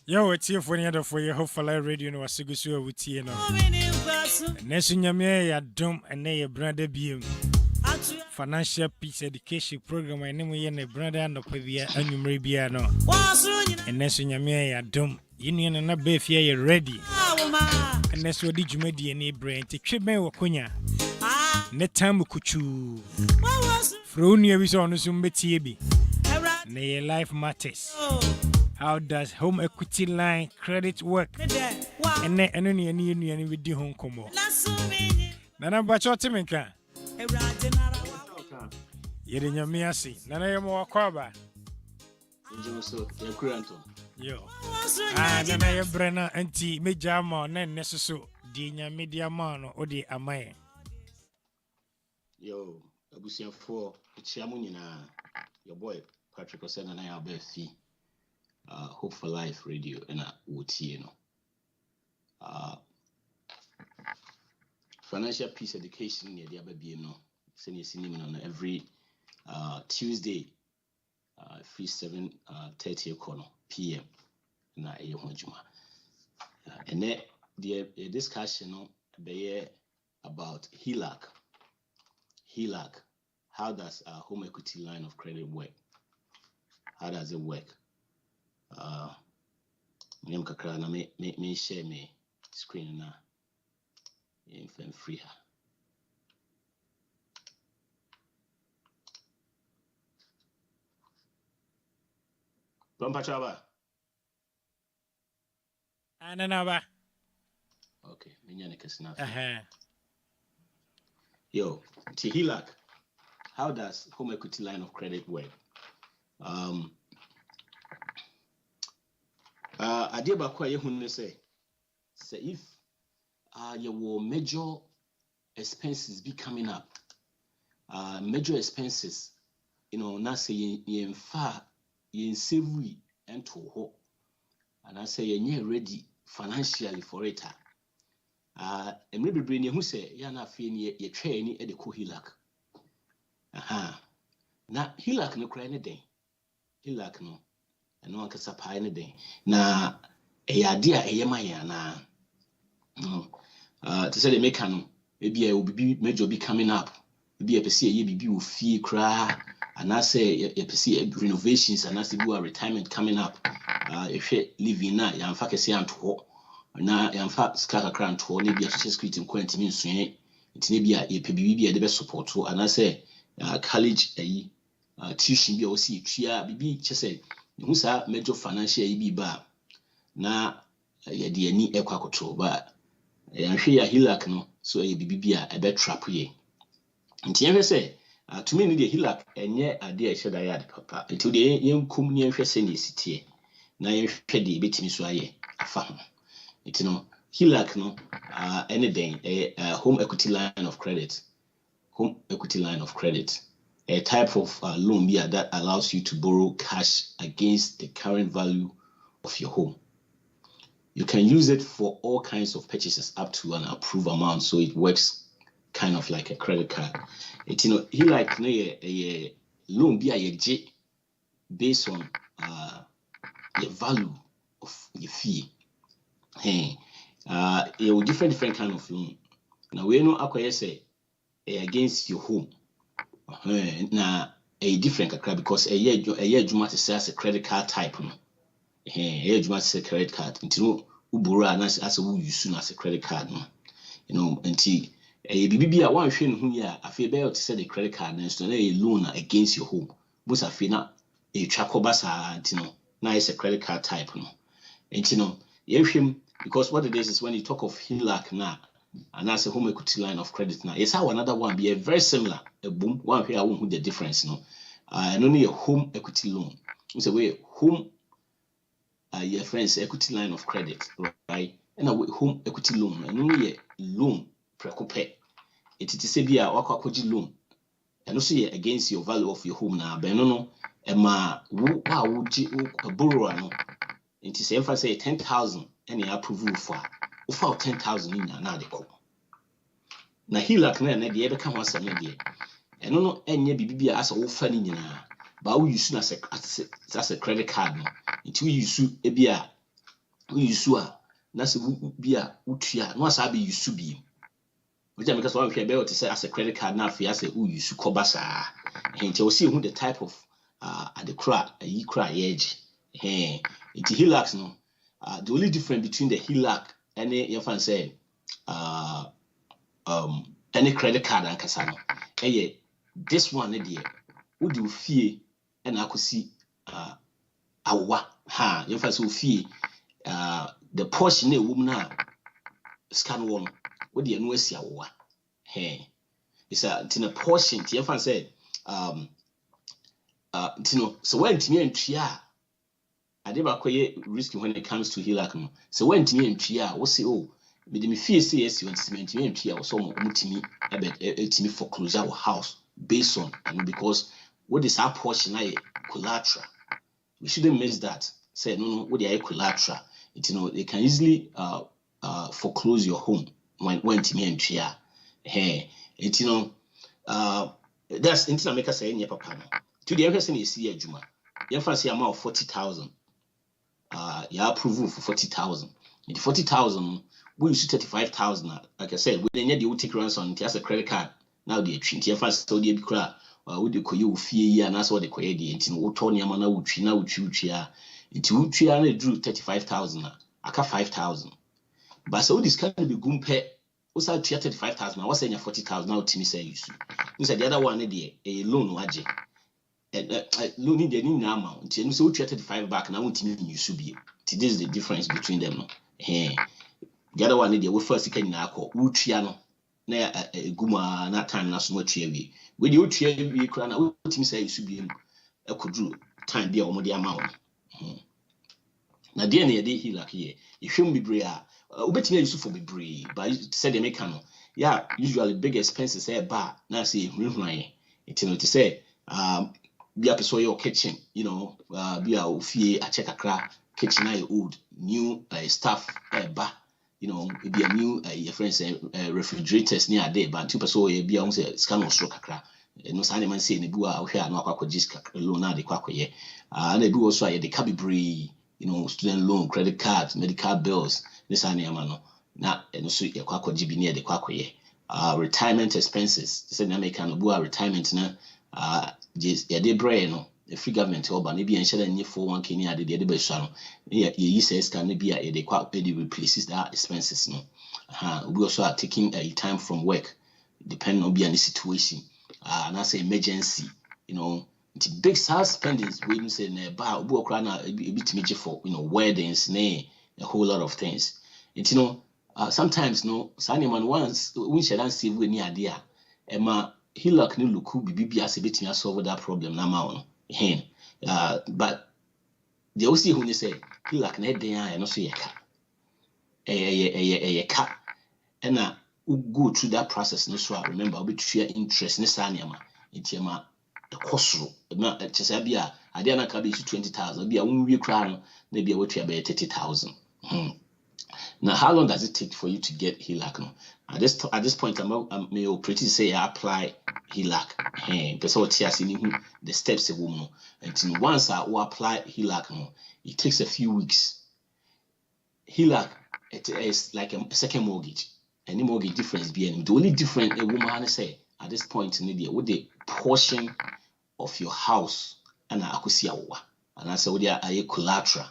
Yo, it's here for the other for your hopefully radio no asigusu with you no. Nesu nyame ya dom ene ye brother biem. Financial peace education program ene mo ye ne brother no pavia anwumre bia no. Nesu nyame ya dom yinu na be fie ye ready. Nesu odi dwumadi ene brain te tweben wakonya. Ne tam kuchu. Fronu ya wiso no so mbetie bi. Ne life matters. How does home equity line credit work? And then any with the home combo. Nana Bachote Minka. Yedin Yamiasi. Nana Yamo Kwaba. Yo. Nana Brenna anti Majama, Nen Necessary, Dina Media Man or the Amae. Yo, Abusian 4, Chamunina, your boy Patrik said, and I have Barfi. Hope for Life Radio and financial peace education near the Ababi no senior cinema on every Tuesday 7:30 p.m. na Juma. And then the discussion be about HELOC. How does a home equity line of credit work? How does it work? Kakra na me share me screen na in free her. Pampa chaba. Ananaba. Okay, minyane kesna. Yo, HELOC. How does home equity line of credit work? Idea ba kwa yehun say if your major expenses be coming up, major expenses, na say yen fa yen save we ento ho, and I say yen ready financially for it. Emre bebre ne hu say ya na afie ne ye twa ni e de ko HELOC. Na HELOC no kra ne den. HELOC no and one can supply anything. Now, a idea a yamaya to say the mechanic, maybe I will be major be coming up, maybe a PC, ye be will fee cry, and I say a PC renovations, and I say do a retirement coming up. If you live in that, young faculty and talk, and now young fact scatter crown to maybe a secret in quantity means it may be a PBB the best support to, and I say college a tuition be also chia be just say. Who say major financial EB bar na ye de ani ekwa control ba yanhwe ya HELOC no so ye bibia e be trap ye nti ye say to me the HELOC enye ade e heda ya papa nti de yenkum ne hwe se ne sitie na ye hwe de betimi so aye afa ho nti no HELOC no anything home equity line of credit a type of loan that allows you to borrow cash against the current value of your home. You can use it for all kinds of purchases up to an approved amount, so it works kind of like a credit card. HELOC a loan based on the value of your fee. Different kind of loan. Now we know acquire say against your home. Na a different kakra because a year juma to say as a credit card type no juma to say credit card until uburu as we use as a credit card no until a BBB one hwe hu ya afi be to say the credit card na so na a loan against your home but afi na a twakoba sa until na is a credit card type no until no because what it is when you talk of HELOC na and that's a home equity line of credit now. Yes, how another one be a very similar a boom one here I won't the difference and only a home equity loan. It's a way home your friends equity line of credit, right? And a home equity loan and only a loan precope. It is a be a loan and also against your value of your home now. But no would you borrower no it is say 10,000 and approval for 10,000 in another call. Na HELOC na de ebe ka ho asem de. Eno no enye bibia as wo fa ni nyina. Ba wo use na as a credit card no. It we use e bia use na se bi a utua no asa be use bi which I because one share be to say as a credit card na fi as a use koba saa nti we see who the type of at the cra yi cra edge it's HELOCs no the only difference between the HELOC and your fan say any credit card and kasano this one there would you fee and I could see awa ha your fan so fee the portion a woman scan one what the no see awa it's a portion your fan said so when to me and tria I never quite risky when it comes to HELOC. So when to me and tria what say me fee say yes you want me and tria or some me about me foreclose our house based on and because what is our portion I collateral. We shouldn't miss that. Say no what they are collateral. They can easily foreclose your home when to me and tria. That's internet maker say any papa. To the person is here Juma. You fancy amount of 40,000. You approve for 40,000. In 40,000, we use 35,000. Like I said, when you do take ransom, it has a credit card. Now the treat you fancy so the cry. Would you call you fear and that's what they call it. In Tony Amana would treat now into drew 35,000. I got 5,000. But so this can be good pay. Also, 35,000. I was saying 40,000 now. Timmy say you said the other one a loan waje. Loan in the amount. Until so 35 back now. You should be. This is the difference between them. The other one we first can now call Uchiano. Na guma na time na so much we. When you try we crown out Timmy say you should be a could do time be on the amount. Now the end day HELOC here. If you be brea. Ubetimi use for bebree but said they make no yeah usually big expenses bar na say hunhun to say be a person your kitchen be a ofie a check akra kitchen I old new stuff bar be a new your friends refrigerators near there but two person be a scan or stroke akra no say man say ne bu a hwe no akwa jiska loan na de kwakoye na do also the cabibree student loan credit cards medical bills this animal na and so your kwako GB near the kwakoye retirement expenses say na make no bua retirement na just ya de brain no the free government oba na bi enhye na 401k ni ade de be sha no ye says can be a de kwa pay replaces that expenses no we also are taking a time from work depending on be any situation and I say emergency the big size spendings we say na ba obu okra na ebitimi for weddings a whole lot of things. Sometimes man once we shall save we ni idea. Emma HELOC ni luku bibi as a bit solve that problem na ma but they also who say HELOC na dey and also yeka. Yeka. And go through that process no so remember we share interest ni sa niama. Entiema the cost na chese bia ade na ka be 20,000 bia won cry no na bia we twa be 30,000. Now, how long does it take for you to get HELOC? No? At this point, I'm pretty say I apply HELOC. Person what the steps a woman. Until once I apply HELOC, no, it takes a few weeks. HELOC it is like a second mortgage. Any mortgage difference being the only difference a woman say at this point in the with the portion of your house and I could see and I say with a collateral.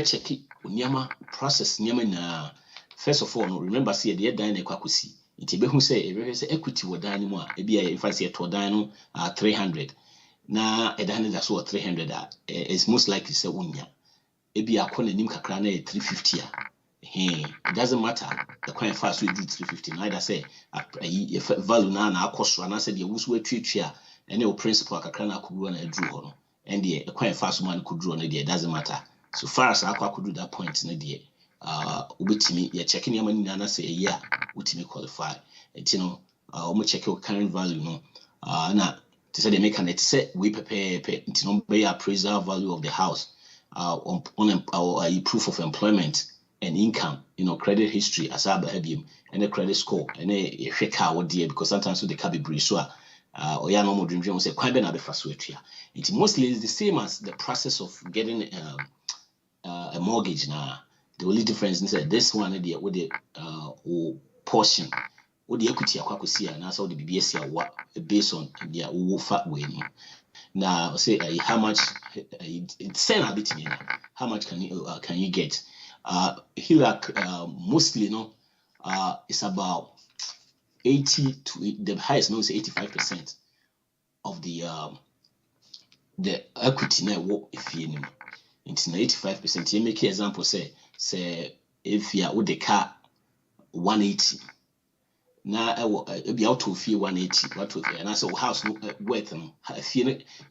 Check it nyama process nyama na first of all no remember say the dan na kwakosi nti be hu say equity wo dan mu a e bia if I say to dan no 300 na e dan na so 300 is most likely say unya e bia akọ na nim kakra na 350 it doesn't matter the coin fast we do 350 neither say value na akọso na say the wusu atwetwe a na principal kakra na akọburu na adru ho no and the coin fast man could draw na it doesn't matter. So far as I could do that point in the day, ubitimi you're checking your money na say yeah, utimi qualify. Check your current value no. Na to say they make an set we prepare pay appraisal value of the house on a proof of employment and income, credit history as and the credit score and a car what dear because sometimes they can be brief so or ya normal dream say quite be fast way. It mostly is the same as the process of getting a mortgage. Now the only difference is that this one with the portion with the equity akwakosi and also the BBS based on the fat way. Now say how much it's send a bit me. How much can you get? HELOC mostly it's about 80 to the highest is 85% of the equity network if you it's 85%. You make an example say if you are with the car 180 now be out to fee 180 what with and I say house worth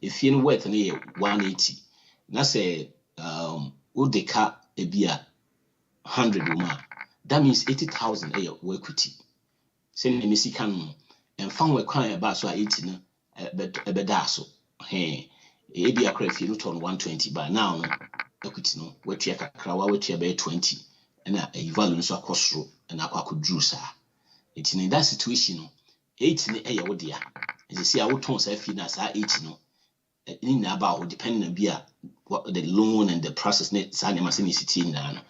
if you worth 180 now say with the car be 100 woman that means 80,000 equity. Send me see can and found we cry about so 80 no bedaso hey e be akra fi no turn 120 but now equity no we tia kakra wa we tia be 20 na e value so akosoro na akwadru sa it in that situation no 80 ne e wo dia e say a wo ton sa fi na sa 80 no ni na about depending on bia the loan and the process ne sa ne ma se ni city na no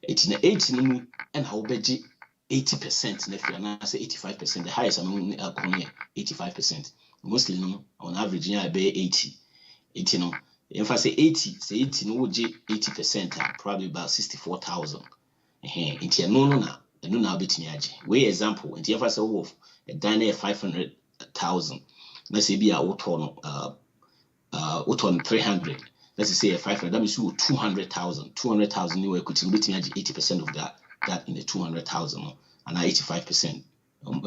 it in 80 no and how beji 80% if you say 85%, the highest among 85%. Mostly no on average you be 80. 80 no. If I say 80, say 80 no would 80% probably about 64,000. Into no na bit me aje. Way example, and if I say wolf a diner 500,000, let's say be a auto 300. Let's say a 500, that means 200,000. 200,000 new equity bit me 80% of that in the 200,000 and 85%,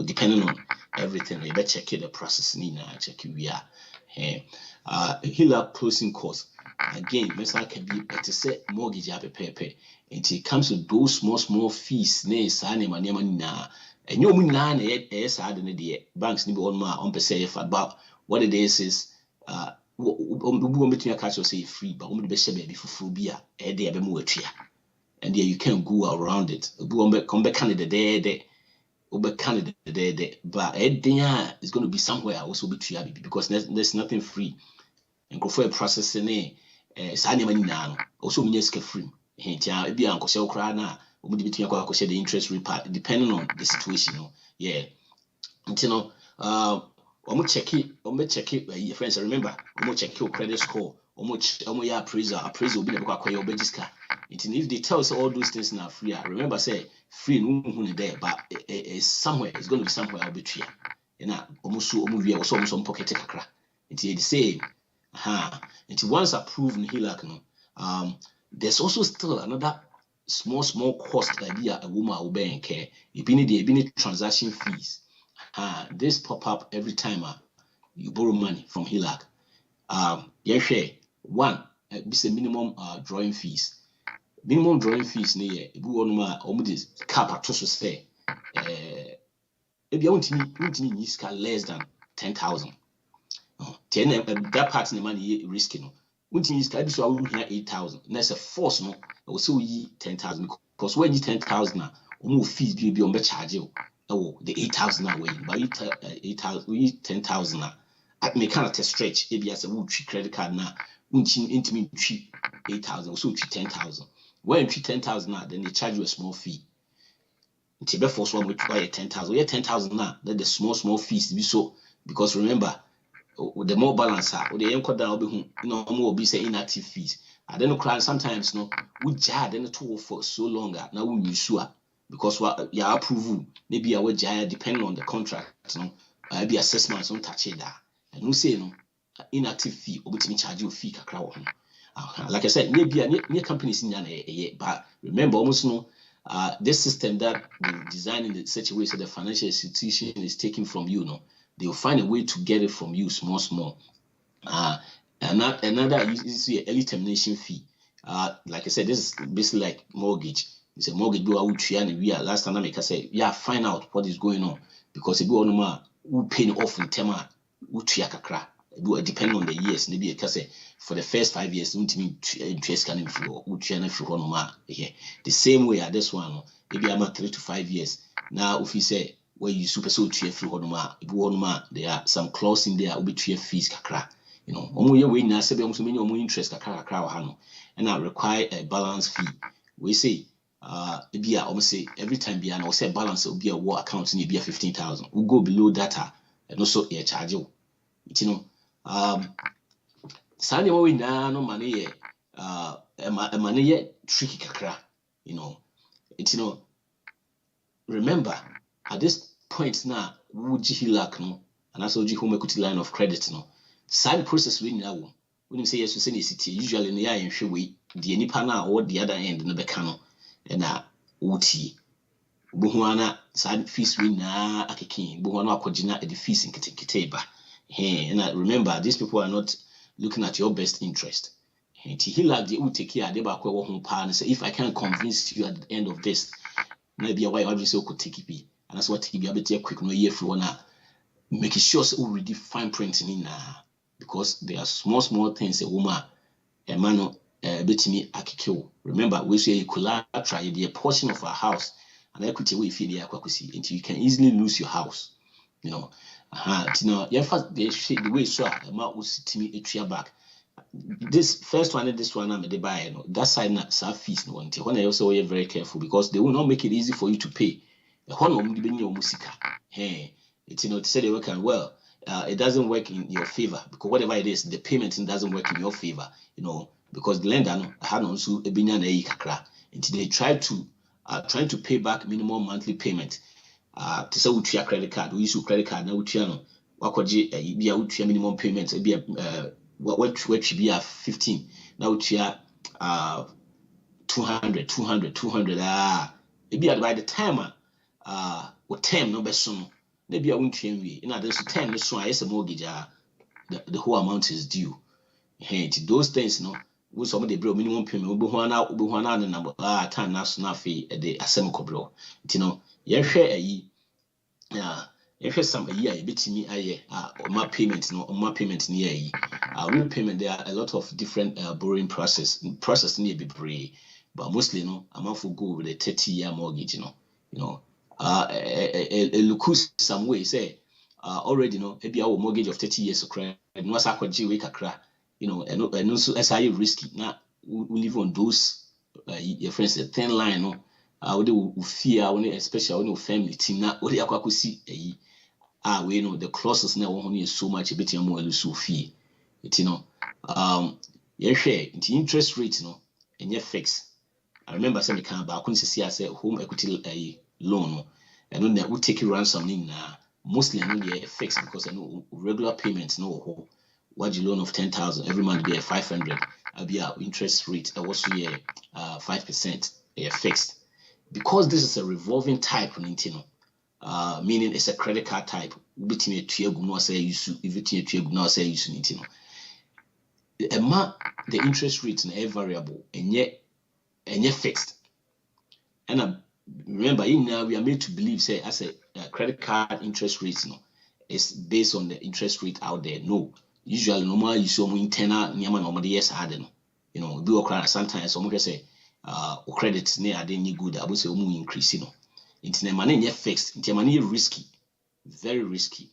depending on everything. You better check the process. Check we are. HELOC closing costs again. Mesela can be to say mortgage pay. It comes with those small fees. Ne sane money na. And you na sad in the banks need on per se about what it is. Between a catch or say free, but only be baby for phobia. There be more tria. And yeah, you can't go around it. Come back Canada there, but it's going to be somewhere also be tree because there's nothing free. And go for a process in also means free. It be uncle sell cry now, between the interest rate part depending on the situation. Yeah, and you know, I'm check it, friends. Remember, I'm check your credit score. Appraisal will be the register. If they tell us all those things now free, remember say free no there, but it's somewhere. It's going to be somewhere I'll be tree. Almost some pocket kakra. It's the same. It's once approved in HELOC. There's also still another small cost idea a woman will bear in care. It be transaction fees. This pop up every time you borrow money from HELOC. One, it's a minimum drawing fees. Minimum drawing fees near if we want to cap at to say if you want to less than 10,000. That part of the money risking. Wouldn't you start so I will hear 8,000. That's a force no also 10,000 because when you 10,000 move fees be on charge you the 8,000 away but 8,000 10,000 I may kind of stretch maybe as a wood credit card now into me 8,000 so 10,000 when you 10,000 now then they charge you a small fee until before one which buy 10,000 10,000 now then the small fees be so because remember the more balance or the anchor down be more be say inactive fees I don't know sometimes no we jar then the for so longer now we sure because what you approve maybe I would jar depending on the contract be assessments on touch that and who say no inactive fee or between charge you fee kakra like I said maybe near companies in but remember almost this system that they design in such a way so the financial institution is taking from you they will find a way to get it from you small another is early termination fee like I said this is basically like mortgage. It's a mortgage bill we are last time I say find out what is going on because if you want to pay off in tema kakra depending on the years maybe for the first 5 years interest can flow the same way at this one maybe I'm at 3 to 5 years now if you say where you super so tree free honoma, there are some clause in there will be tree fees kakra. You know, we na sebe interest kakra hano, and I require a balance fee. We say be almost say every time be an say balance will be a war account in be 15,000. We go below data and also a charge you. You know, Sunday we na no money money tricky kakra. You know, it's you know. Remember, at this point now, would you HELOC no, and also you home equity line of credit no. Side process we now. When you say yes to say city, usually in the eye and we the any partner or the other end in the becano and uti. Buhuana side fees we na akikin, Buhuana kojina the fees in kiteba. Hey, and remember, these people are not looking at your best interest. Hey, HELOC the will take care, they back home partner. Say if I can convince you at the end of this. Maybe a while say could take it, and that's what take it be a quick no year for one making sure so already fine printing in because there are small things a woman a man betimi akikio. Remember, we say collateral be a portion of our house and equity we feel the akwakusi until you can easily lose your house. You know, you know, the way so a man will sit me a tree back. This first one and this one I'm the buyer. That side not fees no one. When I also are very careful because they will not make it easy for you to pay. One of them your musica. Hey, it's you know to say they work and well. It doesn't work in your favor because whatever it is, the payment doesn't work in your favor. You know because the lender had also a binyan kakra until they try to pay back minimum monthly payment. To say we credit card, we issue credit card now we no. Wakoji be a minimum payment be a what should be at 15 now we are 200 maybe by the time what term no best soon maybe I won't change we in addition to 10 so I a mortgage the whole amount is due. Hey, those things no we some of the bro minimum payment we one the number time national fee the assemble bro you know yeah share if it's some year, a bit me on my payment, no, on my payment near repayment. There are a lot of different borrowing process near be brave, but mostly no, I'm off for go with a 30-year mortgage, you know, look some way say already no, maybe our mortgage of 30 years of credit, and what's our week you know, and also as I risky now we live on those your friends a thin line, no. We fear when especially when family team now what they are see we know the clauses now only is so much a bit more so fee. It you know yeah share the interest rate no and yeah fix. I remember saying can but I couldn't see I said home equity loan and then that would take you ransom in mostly I know they fix because I know regular payments no what you loan of 10,000 every month be a 500 I'll be our interest rate also 5% fixed because this is a revolving type of Nintendo. Meaning it's a credit card type. Between a tree no say use if it a tree no say use Nintendo. The interest rate is a variable and yet fixed. And remember, in now we are made to believe say as a credit card interest rate no is based on the interest rate out there. No, usually normal you so internal nyama normally yes hard no. You know, do a sometimes someone can say credit near any good. I would say increase no. Into money yet fixed. Into money risky, very risky.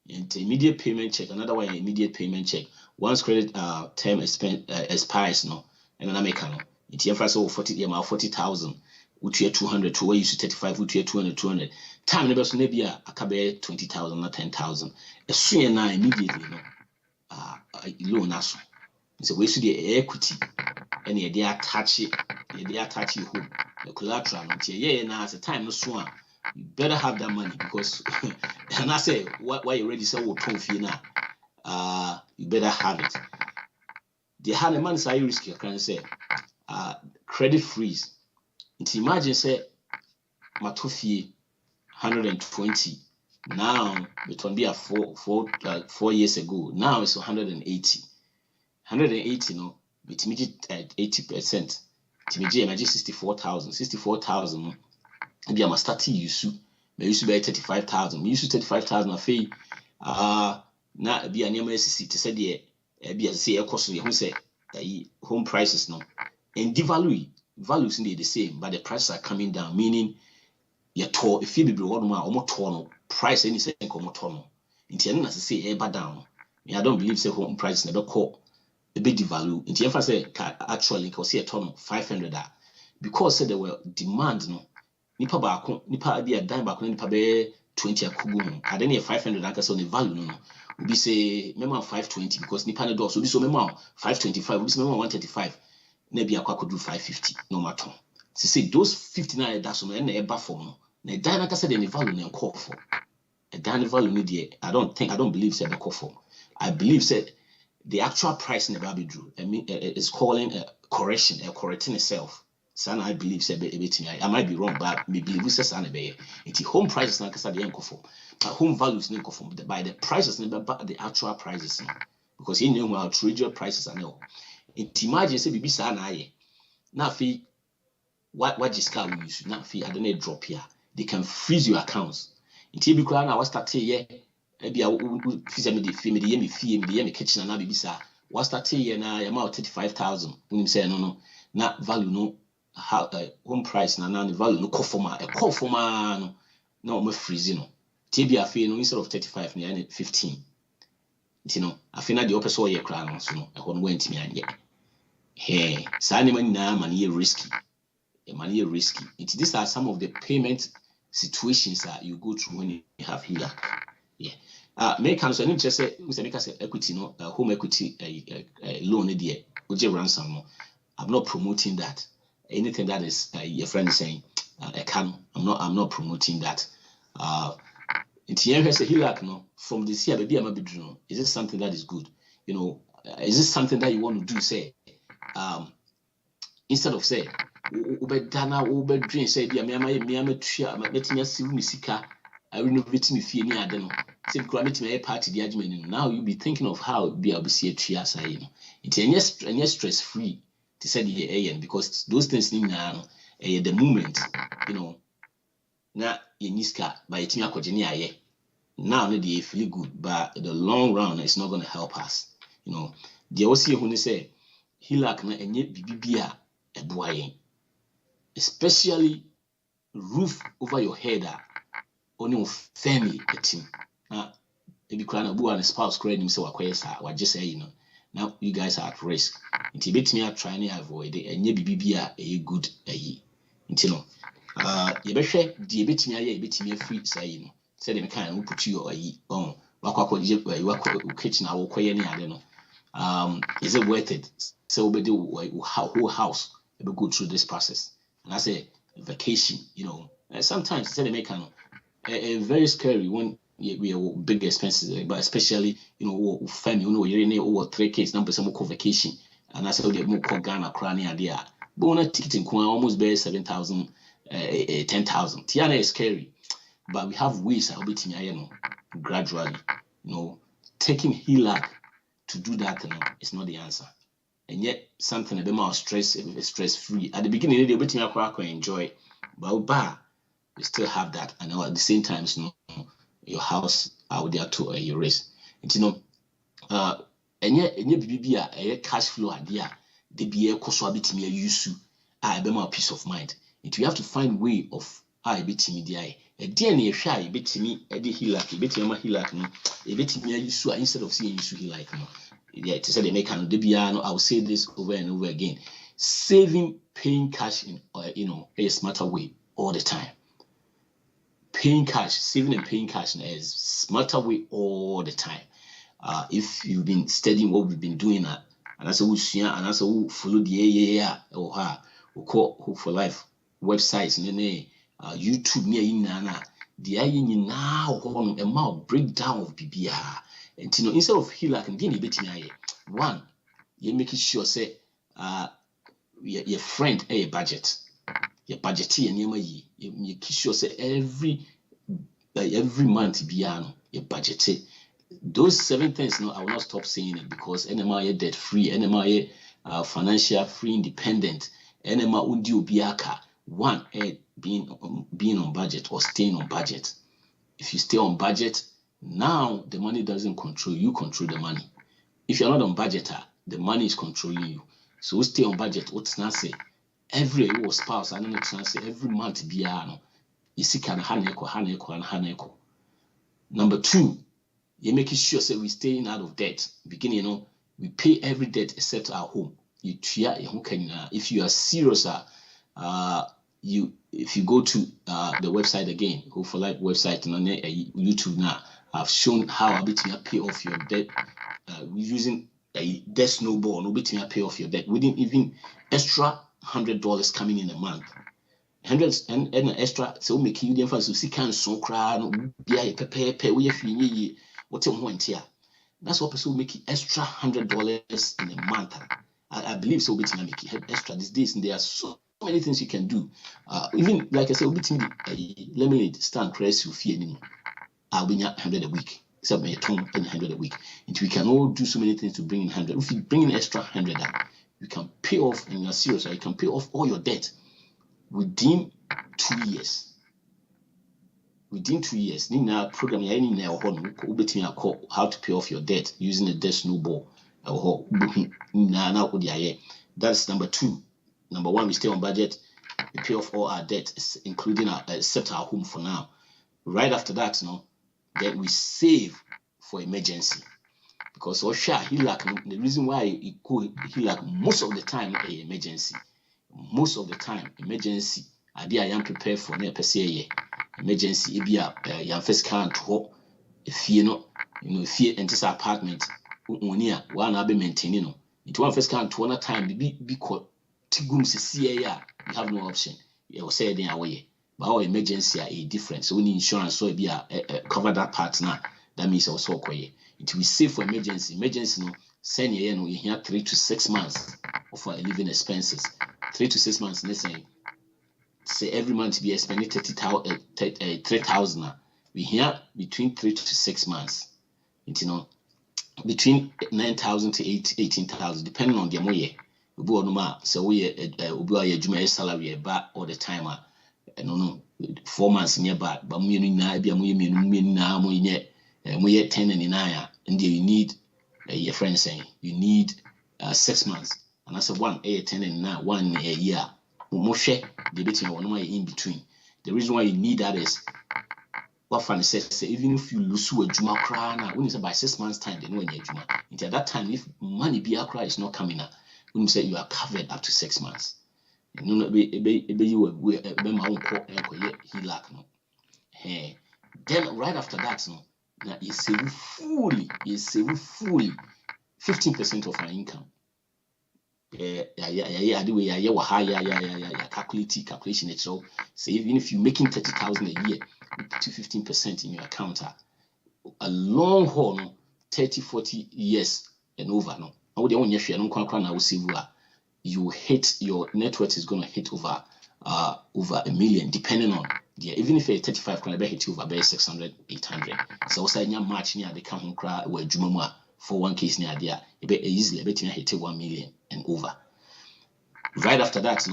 Into immediate payment check. Another one immediate payment check. Once credit term expires no, and then I make no. Into your first 40,000. Which year 200 to where you 35. Which year 200. Time never so maybe a cabe 20,000 or 10,000. As soon as immediately no. Loan aso. It's a way to the equity. And they attach it home. The collateral until now as a time no sooner. You better have that money because and I say why you already say what profit now. You better have it. The hand man say risky I can say credit freeze. It's imagine say Matofie 120 now it will be a 4 years ago. Now it's 180. 180 no. It made it at 80%. Timiji imagine 64,000. Maybe I must start use. Maybe used to be 35,000. We used to 35,000 a fee. Na be a near SC to say the be as say a cost who say home prices no. And the values in the same, but the prices are coming down, meaning ye to if you be one ma omo to no price any say nko to no nti eno na say e ba down. I don't believe say home price never call a bit devalue. Nti efa say actually cause say to no 500 because say there were demand no nipa baako nipa bi a dan baako nipa be 20 akugu no ade na 500 aka so the value no obi say memo 520 because nipa na do so obi so memo 525 obi say memo 135 na bi akwa kodu 550 no matter. Say those 59 that so na e ba form no na dan aka say the value na call for a dan value no dey I don't believe say the call for. I believe say the actual price never be drew. I mean it's calling a correction, correcting itself. Son, I believe say I might be wrong, but me believe say son be it home prices na kasa the enkofo. But home values na enkofo by the prices never but the actual prices because you know outrageous prices are now. It imagine say bibi sa na aye. Na fi what discount we use na fi I don't drop here. They can freeze your accounts. Until be cry na what start here. Maybe I would me the fee, me the kitchen and bisa. What start here na amount 35,000. When say no, not value no how home price na the value no call for no me freezing no. TB I feel no instead of 35 na 15. You know, I feel na the opposite way cry no so no. I went me and hey, sa ni man na money risky. Money risky. These are some of the payment situations that you go through when you have HELOC. Yeah. Make cancel any just say make us equity no home equity loan there oje ransom no. I'm not promoting that. Anything that is your friend is saying I'm not promoting that. It's here say HELOC no from this year baby am be no. Is it something that is good? You know, is it something that you want to do say instead of say ubedana ubedrin say bia me tua metime siwu misika I renovate me fee ni ade no say because metime party the admin now you be thinking of how be able see tua say no it any stress free to say the AN because those things ni na the moment you know na yeniska by etime akogye ni aye now no dey feel good but the long run it's not going to help us you know the also who say HELOC na enye bibia eboayen especially roof over your head on your family team maybe cry na bu and spouse credit him say wakwesa wa just say you know now you guys are at risk nti betimi a try na avoid enye bibia good nti no ye behwe die betimi aye betimi afri say you know say dem kan put you on wakwa kitchen awo koye ni ade no is it worth it so we do whole house we go through this process and I say vacation you know sometimes say they make very scary when we are big expenses but especially you know family you know you're in over 3 kids number some vacation and I say we more Ghana crane idea but on a ticket in almost bare 7,000 10,000 Tiana is scary but we have ways how bit you know gradually you know taking HELOC to do that you know, is not the answer. And yet something a bit more stress free. At the beginning, they'll be to enjoy, but you still have that, and at the same time, you know, your house out there to your risk. And you know, and yet a cash flow idea, they be a cost of bit me use a bit more peace of mind. And you have to find way of I bit me the a DNA shy bit me a HELOC, bit me HELOC, a bit me use instead of seeing you like no. Yeah, to say they make an debiano, I will say this over and over again. Saving, paying cash in you know, a smarter way all the time. Paying cash, saving and paying cash is a smarter way all the time. If you've been studying what we've been doing and that's a share and that's a follow the or call Hope for Life websites and YouTube near in Nana. The eye now on a mouth breakdown of BBR. And you know, instead of HELOC and getting a bit one, you making sure say your friend a budget, your budget and you make sure say every month piano your budget. Those 7 things no, I will not stop saying it because NMI debt free, NMI financial free independent, NMI undi obiaka. One, being on budget or staying on budget. If you stay on budget, now the money doesn't control you, control the money. If you're not on budget, the money is controlling you. So stay on budget. What's not say every spouse, I don't know say every month You see kind of haneko. Number 2, you making sure that we staying out of debt. Beginning, we pay every debt except our home. You try if you are serious, if you go to the website again, Hope for Life website and on YouTube now, I've shown how I pay off your debt using a debt snowball. No pay off your debt within even extra $100 coming in a month. Hundreds and an extra so make you the emphasis to see can so cry no be pay we free what you want here. That's what person make extra $100 in a month. I believe so bit make it extra these days, and there are so many things you can do. Even like I said, bit lemonade stand press you fee anymore. I'll be 100 a week. Except my tongue and 100 a week. And we can all do so many things to bring in 100. If you bring in extra 100, you can pay off, and you're serious, you can pay off all your debt within 2 years. Within 2 years, now program how to pay off your debt using a debt snowball. That's number 2. Number 1, we stay on budget. We pay off all our debt, including except our home for now. Right after that, then we save for emergency. Because HELOC, the reason why it called HELOC most of the time emergency. Most of the time, emergency. I am prepared for me per se. Emergency, if first can't talk. If if you enter this apartment, one be maintaining. It one first can't one time be called Tigum see you have no option. You say then away. But our emergency are a different. So we need insurance so be cover that part now. That means also it will save for emergency. Emergency send you here 3 to 6 months of our living expenses. 3 to 6 months, let's say every month we are spending 3,000. We here between 3 to 6 months. Between 9,000 to 18,000, depending on the money. So we a salary back all the time. 4 months nearby, but we now be we 10 and 9, and you need your friend saying you need 6 months. And I said 1 10 and 9, 1 a year. Moshe debating one in between. The reason why you need that is what Fanny says, even if you lose a Juma crana, when it's by 6 months' time, they know when you're Juma. Until that time, if money be a cry is not coming up, when you say you are covered up to 6 months. You know, then right after that, now you save fully 15% of our income. Calculation it. So even if you're making 30,000 a year, you put 15% in your account. A long haul, 30-40 years and over. You hit your net worth is gonna hit over $1 million, depending on even if you're 35, can I hit you over 600, 800. So also in March near the come home cry where Jumama for one case near there, easily hit 1 million and over. Right after that,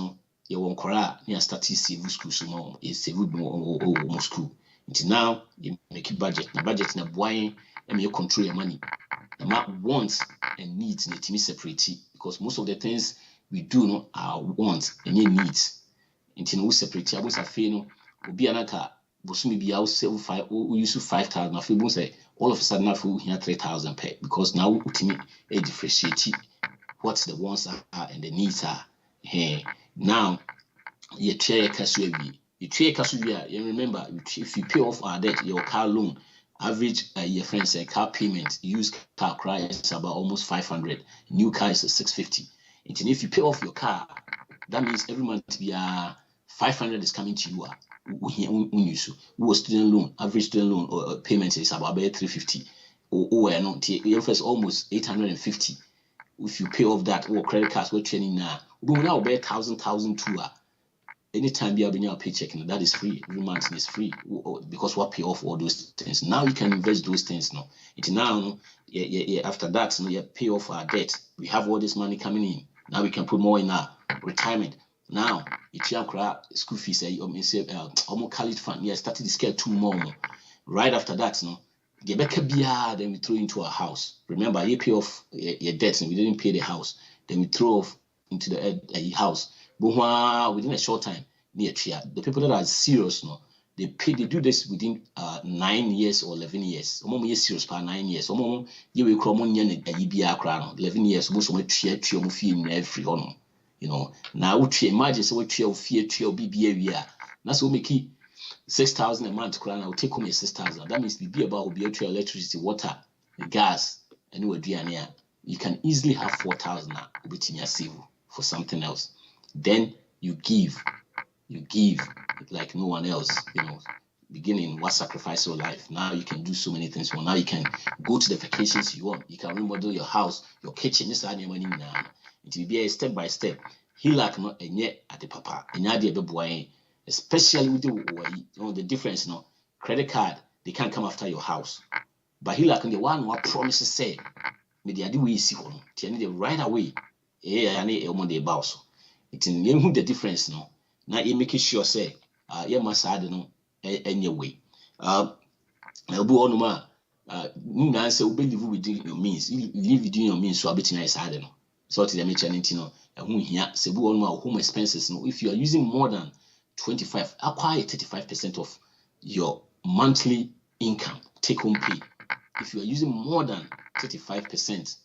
you won't cry near start civil school so is civil more school. Until now you make a budget. The budget na buying and you control your money. The map wants and needs need to be separated because most of the things we do are wants and needs. Until we separate, I was a fail. Be anaka, Bosumi be out 5 we use 5,000. I feel say all of a sudden I feel here 3,000 pay because now ultimately a differentiate what the wants are and the needs are. Hey, now you try Kasubi. You try Kasubi, you remember if you pay off our debt, your car loan, average your friends say car payment, used car price is about almost 500, new car is 650. And if you pay off your car, that means every month we are 500 is coming to you. Who student loan, average student loan or payment is about 350 or not first almost 850. If you pay off that or credit cards we're training now, we will now pay 1,000 to anytime you have been your paycheck, and that is free. Every month is free because what pay off all those things. Now you can invest those things now. It's now after that, you pay off our debt. We have all this money coming in. Now we can put more in our retirement. Now, it's your school fees, almost college fund. Yeah, started to scale 2 more. Right after that, then we throw into our house. Remember, you pay off your debts and we didn't pay the house. Then we throw off into the house. But within a short time, the people that are serious, they do this within 9 years or 11 years. Omo ye serious pa 9 years. Omo ye we kro mo nya na ayibia akra no 11 years mo so mo twa mo fie na every hono. You know, now we imagine so we twa fie twa bibia wi a. Na so make 6,000 a month kra na we take home 6,000. That means be about will be twa electricity, water, gas, and we aduane a. You can easily have 4,000 na obetimi save for something else. Then you give like no one else, you know. Beginning, what sacrifice your life. Now you can do so many things. Well, now you can go to the vacations you want. You can remodel your house, your kitchen. This is money now. It will be a step by step. HELOC not and yet at the papa. And now the boy, especially with the difference. No credit card, they can't come after your house. But HELOC and the one what promises say, me the idea we see one. The right away. Yeah, I need a money about so. It's in the difference. No, now you make sure say, yeah, must add no. Anyway, no answer will live within your means. Live within your means, so a bit nice. I don't know. So to the mention, here, Cebu on my home expenses. No, if you are using more than 25, acquire 35% of your monthly income, take home pay. If you are using more than 35%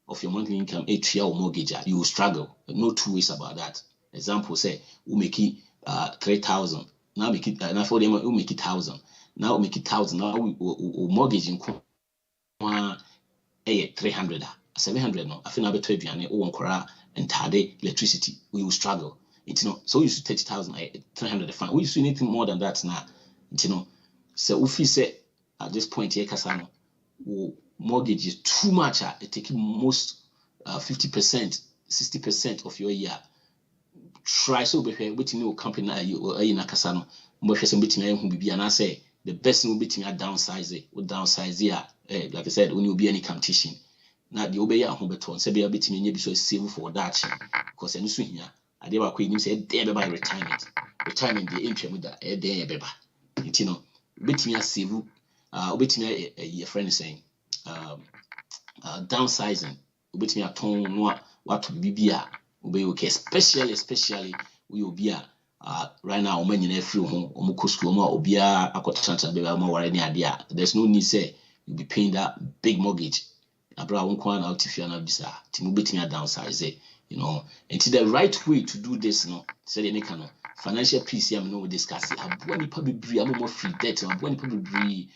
of your monthly income, a 3 or mortgage, you will struggle. No two ways about that. Example, say, we make it 3,000. Now make it now for them we make it 1,000. Now make it 1,000. Now we mortgage in 300, 700. No, I feel now better aduane o wonkora entade electricity. We will struggle. You know, so we use 30,000, 300. We use anything more than that now. You know, so if we say at this point here, kasano, mortgage is too much. It takes most 50%, 60% of your year. Try so be waiting no company in a casano, more betting who be and say the best will be to downsize it or downsize here. Like I said, when you be any competition. Now the obey home beton, say be a bit me so save for that because any swing here. I never quit say there by retirement. Retirement the entry with that a day beba. You know, bit me a save bit me a friend saying downsizing, bit me a tone what to be okay, especially we will be right now when you free home or school or be a chance more any idea. There's no need say you'll be paying that big mortgage. Abra won't come out if you're not bisa to move it downsize, you know. And to the right way to do this, no, say any kind of financial peace, I'm no discuss it. I'm probably free, I'm more free debt, I'm probably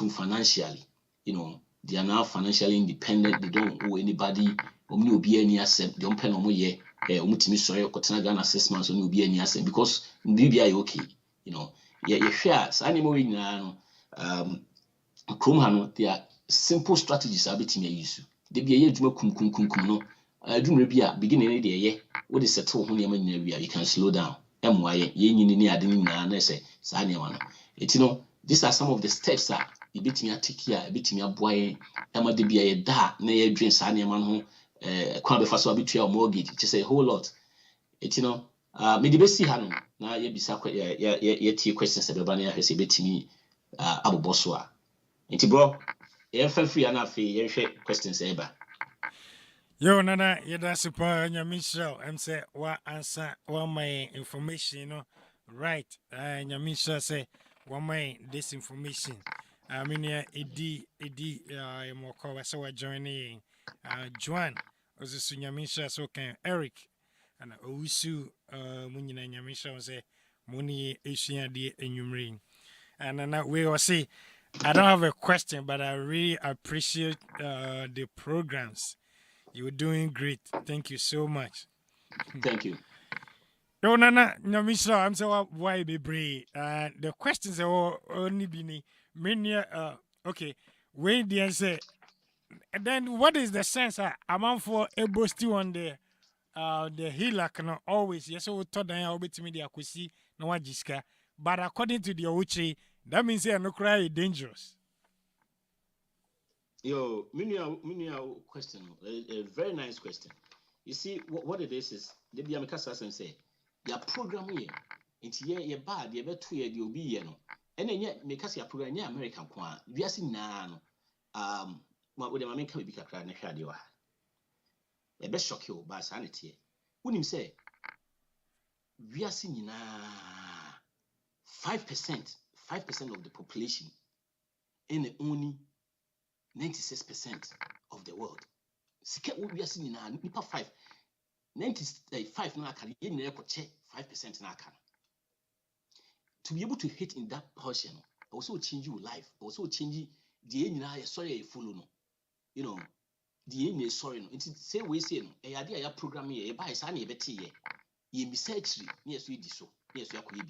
financially, you know. They are now financially independent, they don't owe anybody. Omni obi any asset, don't pen omo ye, omutimi sorry, kotena Ghana 6 months, omni obi any asset because BBI okay, you know. Yeah, share. So anymore in Chrome there are simple strategies I bet me use. They be a juma kum no. Do be beginning the year. What is settle when you can slow down. MY ye adini na say Sanya. It's you know, these are some of the steps that you bet me a take here, a bit me a boy, Emma de be a da, nay dream Sanya man home. Quite be fast or mortgage, just a whole lot. It you know, me the best see Hanu. Now ye be sacred, ye questions at the banner has a bit to me, Abu Boswa. Inti bro, ye free and ye questions ever. Yo, Nana, you da super Nyamisha. I'm say what answer what my information, you know. Right. Nyamisha say what my this information. I mean yeah, edi more call so I joining Joan also Nyamisha so can Eric and Owusu Munina Nyamisha say Muni Asian de enumerate. And then we will say I don't have a question, but I really appreciate the programs. You're doing great. Thank you so much. Thank you. No, Mr. I'm so why be brave. The questions are only been many. Okay, wait the answer. And then what is the sense? I'm for able still on the HELOC no always. Yes, so thought that I'll be to me the akusi no wajiska. But according to the Ochi, that means they are no cry dangerous. Yo, many question. A very nice question. You see, what it is they be a cast and say, your program here, it's ye bad, ye bet 2 years, you'll be here. And then yet, make us your program, yeah, American Kwan. We are seeing now, what would the American be a cry and a shadow? A best shock you by sanity. Wouldn't him say, we are seeing now, 5% of the population and only 96% of the world. We are seeing now, 95 na aka, 5% na aka. To be able to hit in that portion, also change your life, also change the end. Sorry, follow no, you know, the end is sorry no. It's say we say no. A idea ya program here, buy sani ebeti ye. Ye be search yes we so, yes we akwa bi.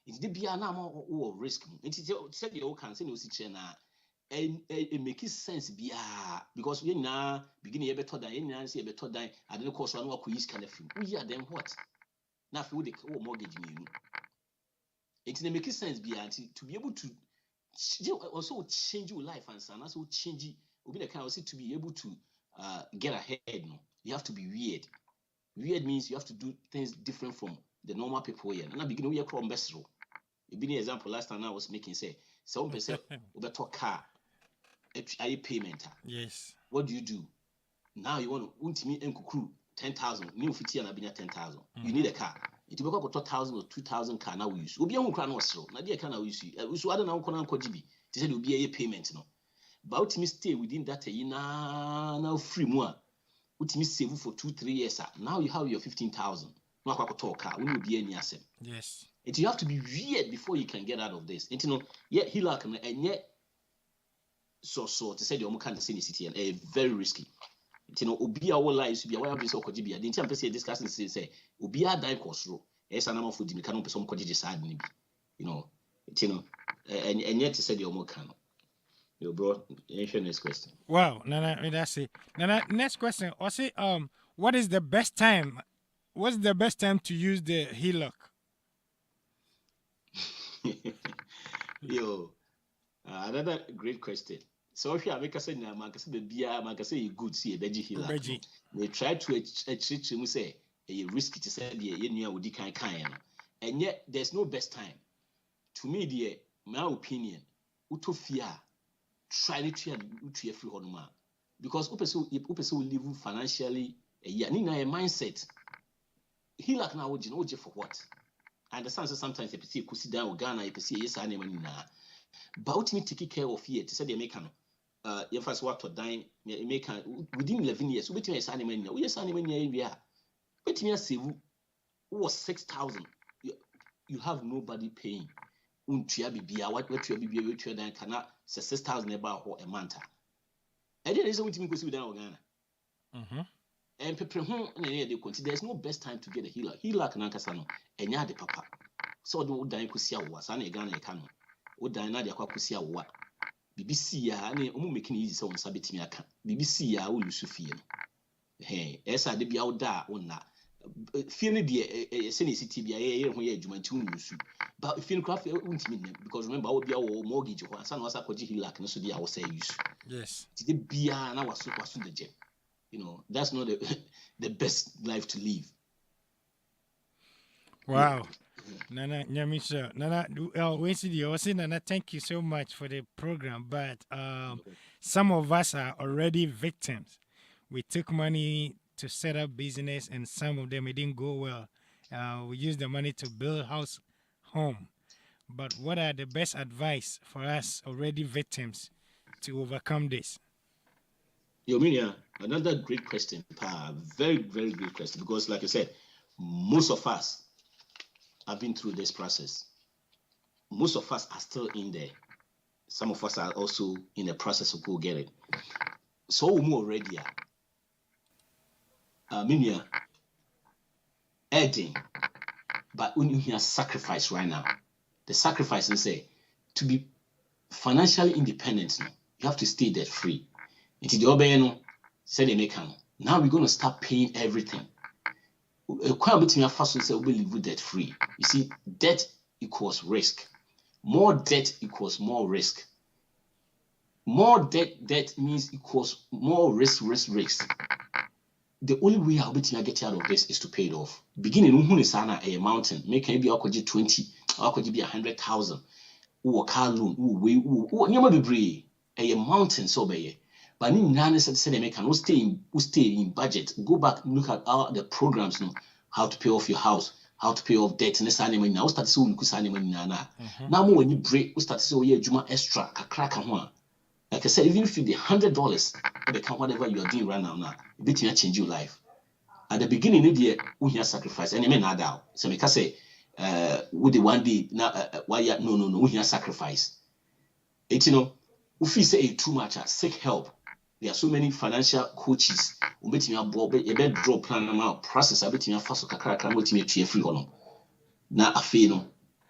It's the bia na more risk. It's said you can say no si na. And it makes sense because we now beginning a better than any answer better than I don't course one work with kind of film. Yeah, then what? Now for the mortgage me. It makes sense to be able to also change your life and also change it. The kind of to be able to get ahead. No, you have to be weird. Weird means you have to do things different from the normal people here. And I begin we from best row. It be an example last time I was making say 7% over car. A payment. Yes. What do? Now you want to me and crew 10,000. New 50 and I've 10,000. You need a car. It will go 1,000 or 2,000 car now use. Will be on crown or so. Now, dear can I use you? So I don't know. They said it will be a payment. No, but me stay within that now free more. What me save for 2-3 years. Now you have your 15,000. No, I talk car. Will be any asset. Yes. You have to be weird before you can get out of this. And you know, yet HELOC and yet. So to say the can't see the city and very risky. You know, Obia all lives be aware of this or Kojibia. The entire person discussing say Obia die cost row. Yes, an amount for the mechanical person Kojiji side maybe. You know, and yet to say the Omokano. Your bro, next question. Wow, Nana, that's it. Nana, next question. I say, what is the best time? What's the best time to use the HELOC? Yo, another great question. So if you make us say na man say good see a beji HELOC. They try to treat you say a risky to say the nua odi kan and yet there's no best time. To me, my opinion, utofia try to free honoma because upeso live financially a year. Ni na a mindset. HELOC na woji for what? I understand sometimes you see sit down Ghana you see yes and na. But ultimately take care of it. To say the American, your first work to dine, American within 11 years. We between sign money. We sign money area. Between us, who was 6,000. You have nobody paying. Untia bibia what you bibia we try dan cannot 6,000 about a month. I didn't say we go see down Ghana. And people they consider there's no best time to get a HELOC. HELOC na kasano. Enya de papa. So do dan kusia wa sa na Ghana e kanu. Odan na de akwa kusia wa BBC ya na omu making easy so nsa betimi aka BBC ya wo lusu fie no esa de bia oda wona fie ne de se ne city bia ye ho ye adwuma nti lusu but fie no craft untimi ne because remember wo bia wo mortgage ho ansa na wasa kwaji HELOC no so dia wo say use yes ti de bia na waso de je you know that's not the best life to live. Wow. Nana Nyamisha, Nana, Nana, thank you so much for the program. But some of us are already victims. We took money to set up business, and some of them it didn't go well. We used the money to build home. But what are the best advice for us already victims to overcome this? Yominia, another great question. Very, very great question. Because like I said, most of us have been through this process. Most of us are still in there. Some of us are also in the process of go get it. So we already are. Minia, adding, but when you hear sacrifice right now, the sacrifice is say to be financially independent. You have to stay debt free. Into the obeying, said they make now we're going to start paying everything. Quite a bit me first say we live debt free. You see, debt equals risk. More debt equals more risk. More debt means equals more risk. The only way I'll be to get out of this is to pay it off. Beginning who is a mountain, make maybe I'll could 20, I'll could be 100,000. Or car loan, never be brave. A mountain so by but in Ghana said they make can stay in budget. Go back, look at all the programs, how to pay off your house, how to pay off debt, and this animal now start to say we could animal now. Now when you break, we start to say oh yeah, juma extra, a crack and one. Like I said, even if you the $100, become whatever you are doing right now, it will change your life. At the beginning of the year, we have sacrifice, and I mean now. So I can say, with the one day now, why no, we have sacrifice. It if you say too much, seek help. There are so many financial coaches who bet me a ball, a bed draw plan amount process. I bet me a fast crack with me a free on. Now a fee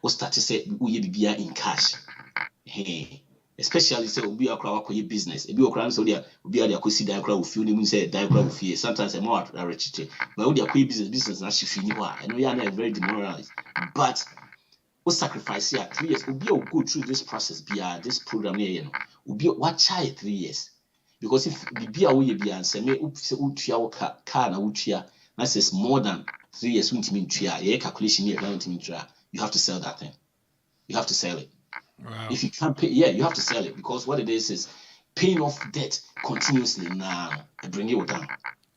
what start to say we be in cash. Hey. Especially say obi akra wakoye business ebi okra so dia obi ade akosi dan akra wo feel ni mu say dan akra wo fie sometimes e more rechiche but we dey akoye business na hyefi ni ho a eno ya na very demoralized but we sacrifice here 3 years obi will go through this process bia this program here no obi what try 3 years because if bia wo ye bia answer me say utua wo car na utua na says more than 3 years untimi ntua ye calculation here na untimi ntua you have to sell that thing, you have to sell it. Wow. If you can't pay, you have to sell it because what it is paying off debt continuously now and bring you down.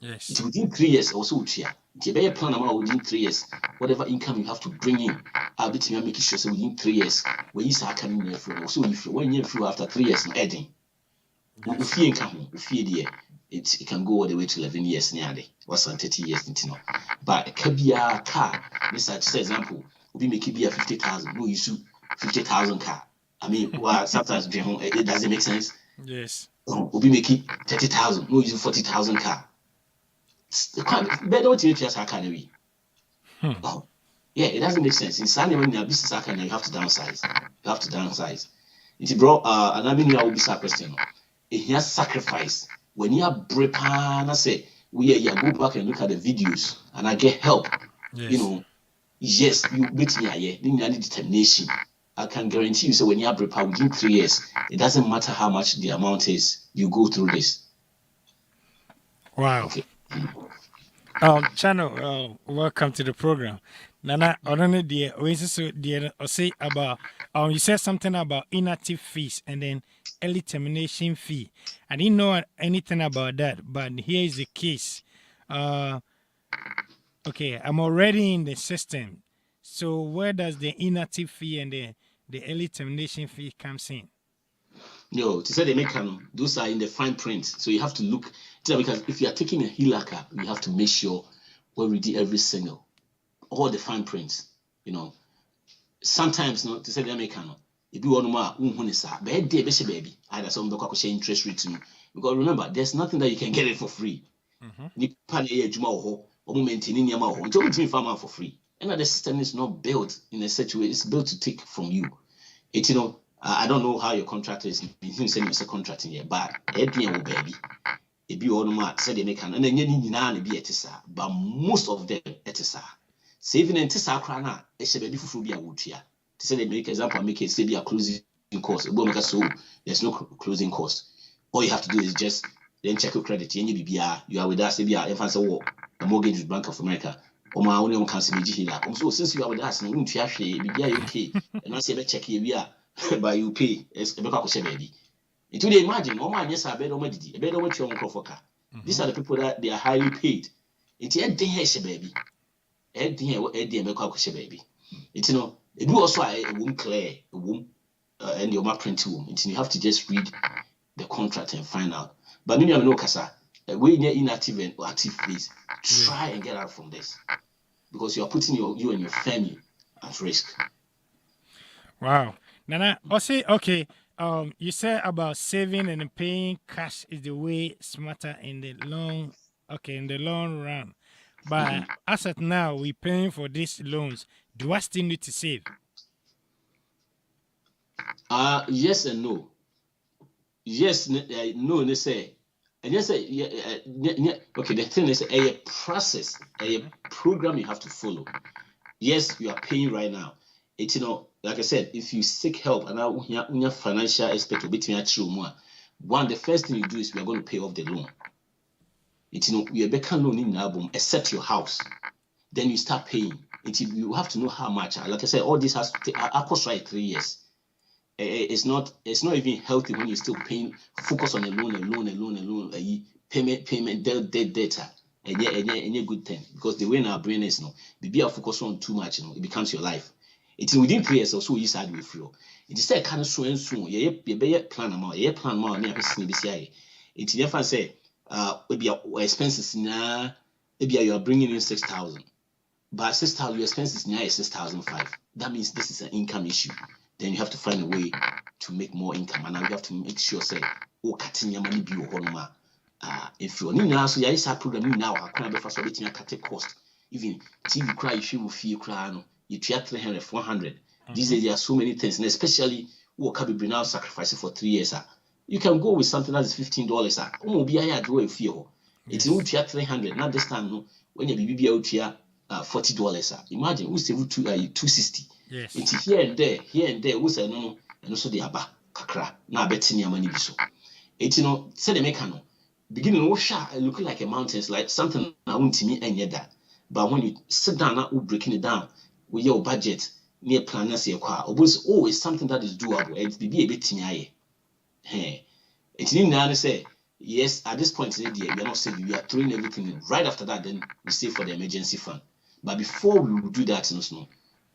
Yes. It's within 3 years also here. If you plan amount within 3 years, whatever income you have to bring in, I'll be making sure so within 3 years when you start coming in for so if when you feel after 3 years adding. If you income, if you it can go all the way to 11 years nearly. What's on 30 years but it could be a car. This is example. We make it be a 50,000. No, you shoot 50,000 car. I mean, well, sometimes it doesn't make sense. Yes. We'll be making 30,000. No, using 40,000 car. Better what you just can we. Yeah, it doesn't make sense. In Sunday when your business account, you have to downsize. You have to downsize. It brought another new will be question. It has sacrifice. When you are brave, I say we go back and look at the videos and I get help. Yes. Yes, you beat me here. You need determination. I can guarantee you, so when you are prepared within 3 years, it doesn't matter how much the amount is, you go through this. Wow. Okay. Channel, welcome to the program. Nana, I don't know say about you said something about inactive fees and then early termination fee. I didn't know anything about that, but here is the case. Okay, I'm already in the system. So where does the inactive fee and the early termination fee comes in? No, to say they make those are in the fine print. So you have to look because if you are taking a HELOC, you have to make sure we read every single, all the fine prints. Sometimes to say they make if you want more, baby, either some share interest rate because remember, there's nothing that you can get it for free. Maintaining your mouth for free. And the system is not built in a such way. It's built to take from you. It I don't know how your contract is. You say it's a contract in here, but baby, it be all no said they make and then you be but most of them saving and tisa crana a baby for be a wood here. To say they make example, make it say be a closing cost. So there's no closing cost. All you have to do is just then check your credit. You are with us. If you are a mortgage with Bank of America. Only cancel HELOC. So since you are with us, you won't okay. And I say check here, but you pay. It's a baby. It will imagine, yes, I bet on my didi. I bet on what you're on. These are the people that they are highly paid. It's a baby. Baby. It's it do also a womb clear a womb and your map print womb. You have to just read the contract and find out. But you know, Kasa, when you're inactive and active, please try and get out from this because you are putting you and your family at risk. Wow. Nana, I say okay. You said about saving and paying cash is the way smarter in the long run. But as at now, we're paying for these loans. Do I still need to save? Yes and no. Yes, no, they say. And yes, okay, the thing is a process, a program you have to follow. Yes, you are paying right now. It's like I said, if you seek help and now your financial aspect one, the first thing you do is we are going to pay off the loan. It's you are loan in album except your house. Then you start paying. You have to know how much. Like I said, all this has to take cost right 3 years. It's not even healthy when you're still paying. Focus on a loan, payment, data. any good thing because the way in our brain is no, be focus on too much, it becomes your life. It's within 3 years also you start with flow. It is kind of so and so. You plan amount, you plan more near person BCI. It's never say maybe your expenses now, maybe you are bringing in 6,000, but 6,000 your expenses now is 6,500. That means this is an income issue. Then you have to find a way to make more income, and now you have to make sure say cutting your money be your if you're now so you start program now I can't be for so betting cut cost even TV cry if you feel cry you try 300 400 these days there are so many things, and especially what can be now sacrificing for 3 years you can go with something that is $15 be I do a feel it's not 300 now this time no when you be out here $40 imagine we save 260 yes it's here and there we say no and also the aba kakra na betting your money be so it's say the mechano beginning looking like a mountains, like something I want to me and that. But when you sit down now, breaking it down with your budget near planners, it's always something that is doable. It's be a bit tiny. Hey, it's now to say yes. At this point in the day, we are not saving. We are throwing everything in. Right after that, then we save for the emergency fund. But before we will do that,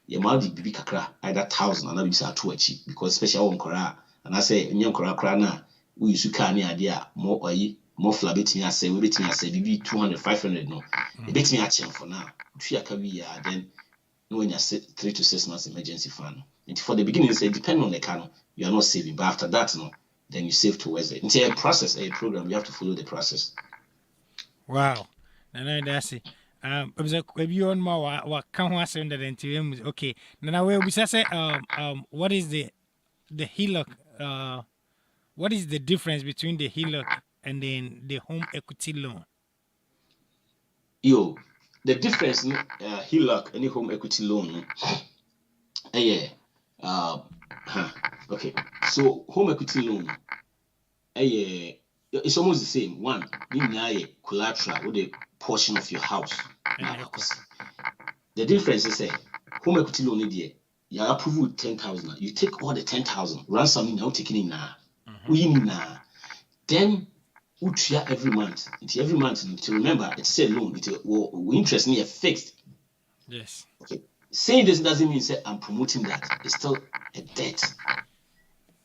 you might be kakra either 1,000 and maybe say 2 because especially on Korea and I say in Korea now we use to idea more flat betting I say we betting I say maybe 200 500 no betting I for now then when you say 3 to 6 months emergency fund and for the beginning say depending on the car you are not saving, but after that then you save towards it. It's a process, a program. You have to follow the process. Wow. No, that's it. If you on my what can I say that into okay. Now we say what is the HELOC? What is the difference between the HELOC and then the home equity loan? The difference in HELOC and the home equity loan. Okay. So home equity loan, it's almost the same. One, you need collateral with a portion of your house. The difference is home equity loan you approve with 10,000. You take all the 10,000, ransom now taking in now. Then every month. Every month to remember it's a loan. It's interest near fixed. Yes. Okay. Saying this doesn't mean say I'm promoting that. It's still a debt.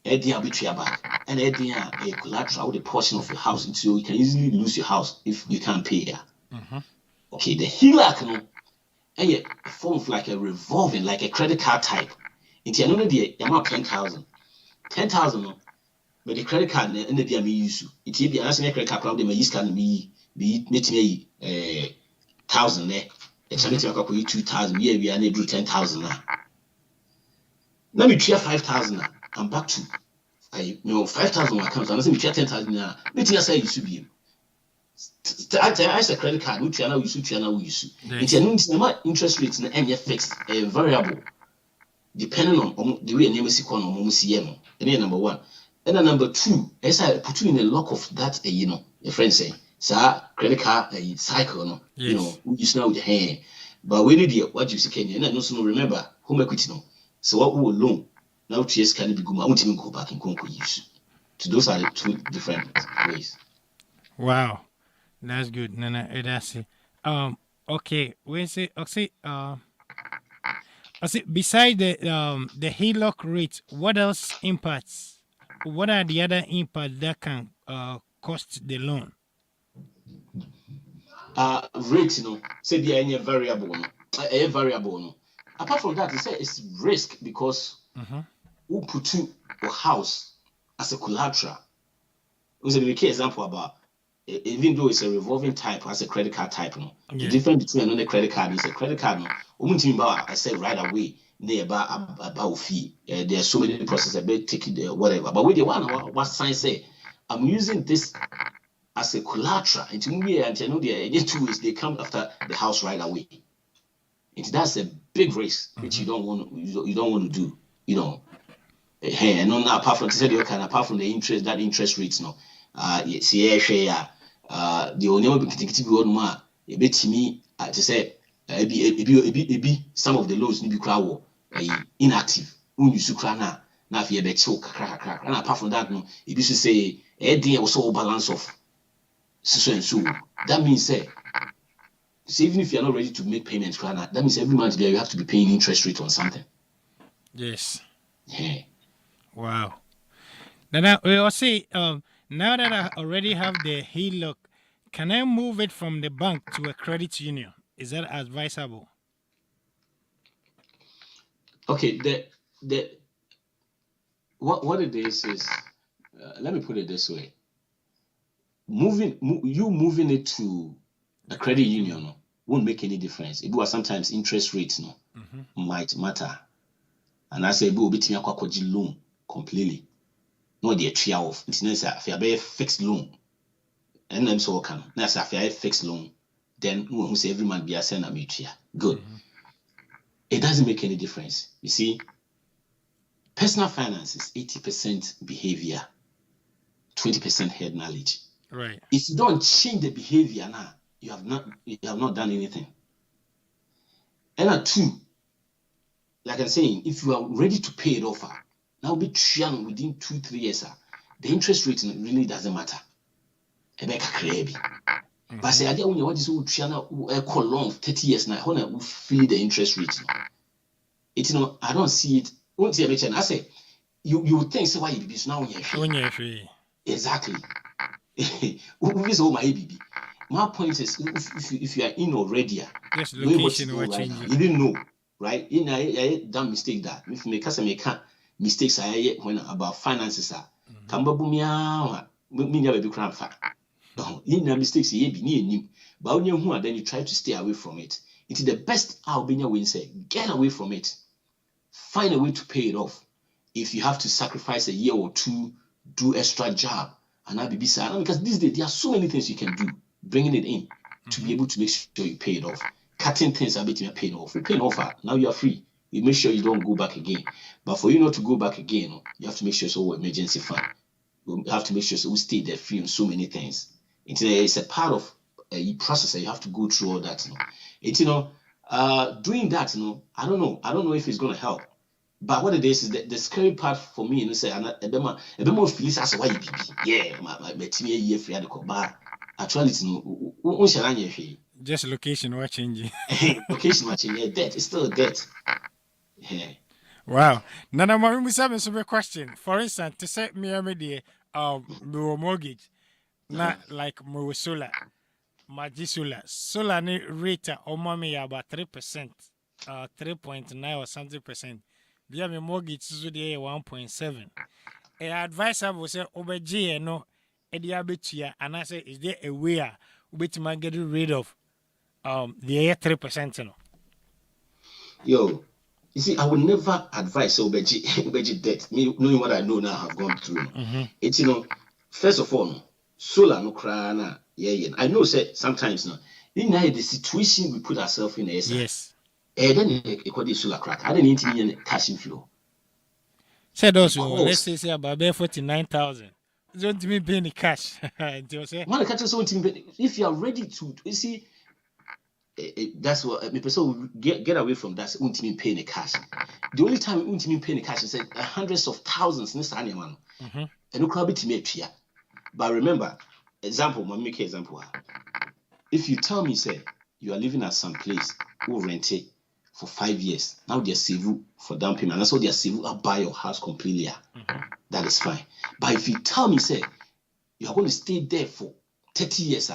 I'll be back. And a collateral with a portion of your house, so you can easily lose your house if you can't pay here. Okay, the HELOC a form of like a revolving, like a credit card type. It's another the amount 10,000. 10,000 but the credit card and the me use it be asking a credit card they may use can be meet me 1,000 there. It's a 2,000 here we are do 10,000 now. Let me try 5,000 now. I'm back to 5,000 accounts. And I say we try 10,000 now. Let me say you should be. I say credit card which channel we use. It's an interest rates and any fixed a variable depending on the way name is economy number one. And then number two, as I put you in a lock of that your friend say, sir, credit card cycle we use now with your hand. But we need what you see Kenya and also remember home equity so what we will loan now TS can be good. I won't even go back and use. So those are the two different ways. Wow. That's good. No, that's it. Okay. We say beside the HELOC rate, what else impacts? What are the other impacts that can cost the loan? Rate, say be any variable, a variable. Apart from that, it's risk because who put you your house as a collateral. There's a key example about. Even though it's a revolving type as a credit card type, the difference between another credit card is a credit card. I said right away, they about fee. There are so many processes about taking the whatever. But with the one what sign say, I'm using this as a collateral. And to me, and I know the two is they come after the house right away. That's a big risk which you don't want to do. And apart from apart from the interest rates the only one be one a bit to me to say some of the loans need be inactive when you sukrana now if you be crack and apart from that if you say also balance of so and so that means say So even if you're not ready to make payments, that means every month you have to be paying interest rate on something. Yes. Yeah. Wow. Then we will say, now that I already have the HELOC, can I move it from the bank to a credit union? Is that advisable? Okay. What it is let me put it this way. Moving it to a credit union won't make any difference. It was sometimes interest rates might matter. And I say it will be loan completely. No, the tree off. It's necessary. If you have a fixed loan, and I'm so can. That's if you have a fixed loan, then who say every month be a send a mutual. Good. It doesn't make any difference. You see, personal finance is 80% behavior, 20% head knowledge. Right. If you don't change the behavior now, you have not done anything. And two, like I'm saying, if you are ready to pay it off, now be trial within 2-3 years. The interest rate really doesn't matter. But say I don't know what is old trial long 30 years now. How will feel the interest rate? It's I don't see it. Won't see a I say you would think so why you be now free. Exactly. My point is if you are in already, yes, location right now, you didn't know, right? I done mistake that if make mistakes I when about finances are baby cramp. In mistakes but then you try to stay away from it. It is the best Albania will say get away from it. Find a way to pay it off. If you have to sacrifice a year or two, do extra job. And I'll be sad because these days there are so many things you can do, bringing it in to be able to make sure you pay it off. Cutting things are making you pay it off. You pay it off, now you are free. You make sure you don't go back again. But for you not to go back again, you have to make sure it's all emergency fund. You have to make sure so we stay there free on so many things. It's a part of a process that you have to go through all that. It's doing that. I don't know if it's gonna help. But what it is the scary part for me, say, a bit more feelings as why you yeah, my team year free at the bar. Actually, just location or changing. Location watching, yeah, debt. It's still a debt. Yeah. Wow. Now, we have some question. For instance, to set me a mortgage, not like my solar, my solar rate or mommy about 3%, 3.9 or something percent. Via my mortgage is 1.7. A advisor say over G no ediabetia and I say is there a way which man get rid of the 3%? Yo, you see, I will never advise Obeji debt. Me knowing what I know now, I've gone through. It's first of all, solar no crana. Yeah. I know say sometimes in the situation we put ourselves in. Yes. Then it solar crack. I didn't need any cash inflow. Said also, let's say about 49,000. Don't me pay any cash. If you are ready to, you see, that's what person get away from that. Won't mean paying the cash. The only time won't mean paying the cash is hundreds of thousands. And no crowd to make here. But remember, example, make an example. If you tell me, say you are living at some place, who rent it for 5 years, now they're save for down payment, and that's what they're save I'll buy your house completely. That is fine. But if you tell me, say you are going to stay there for 30 years,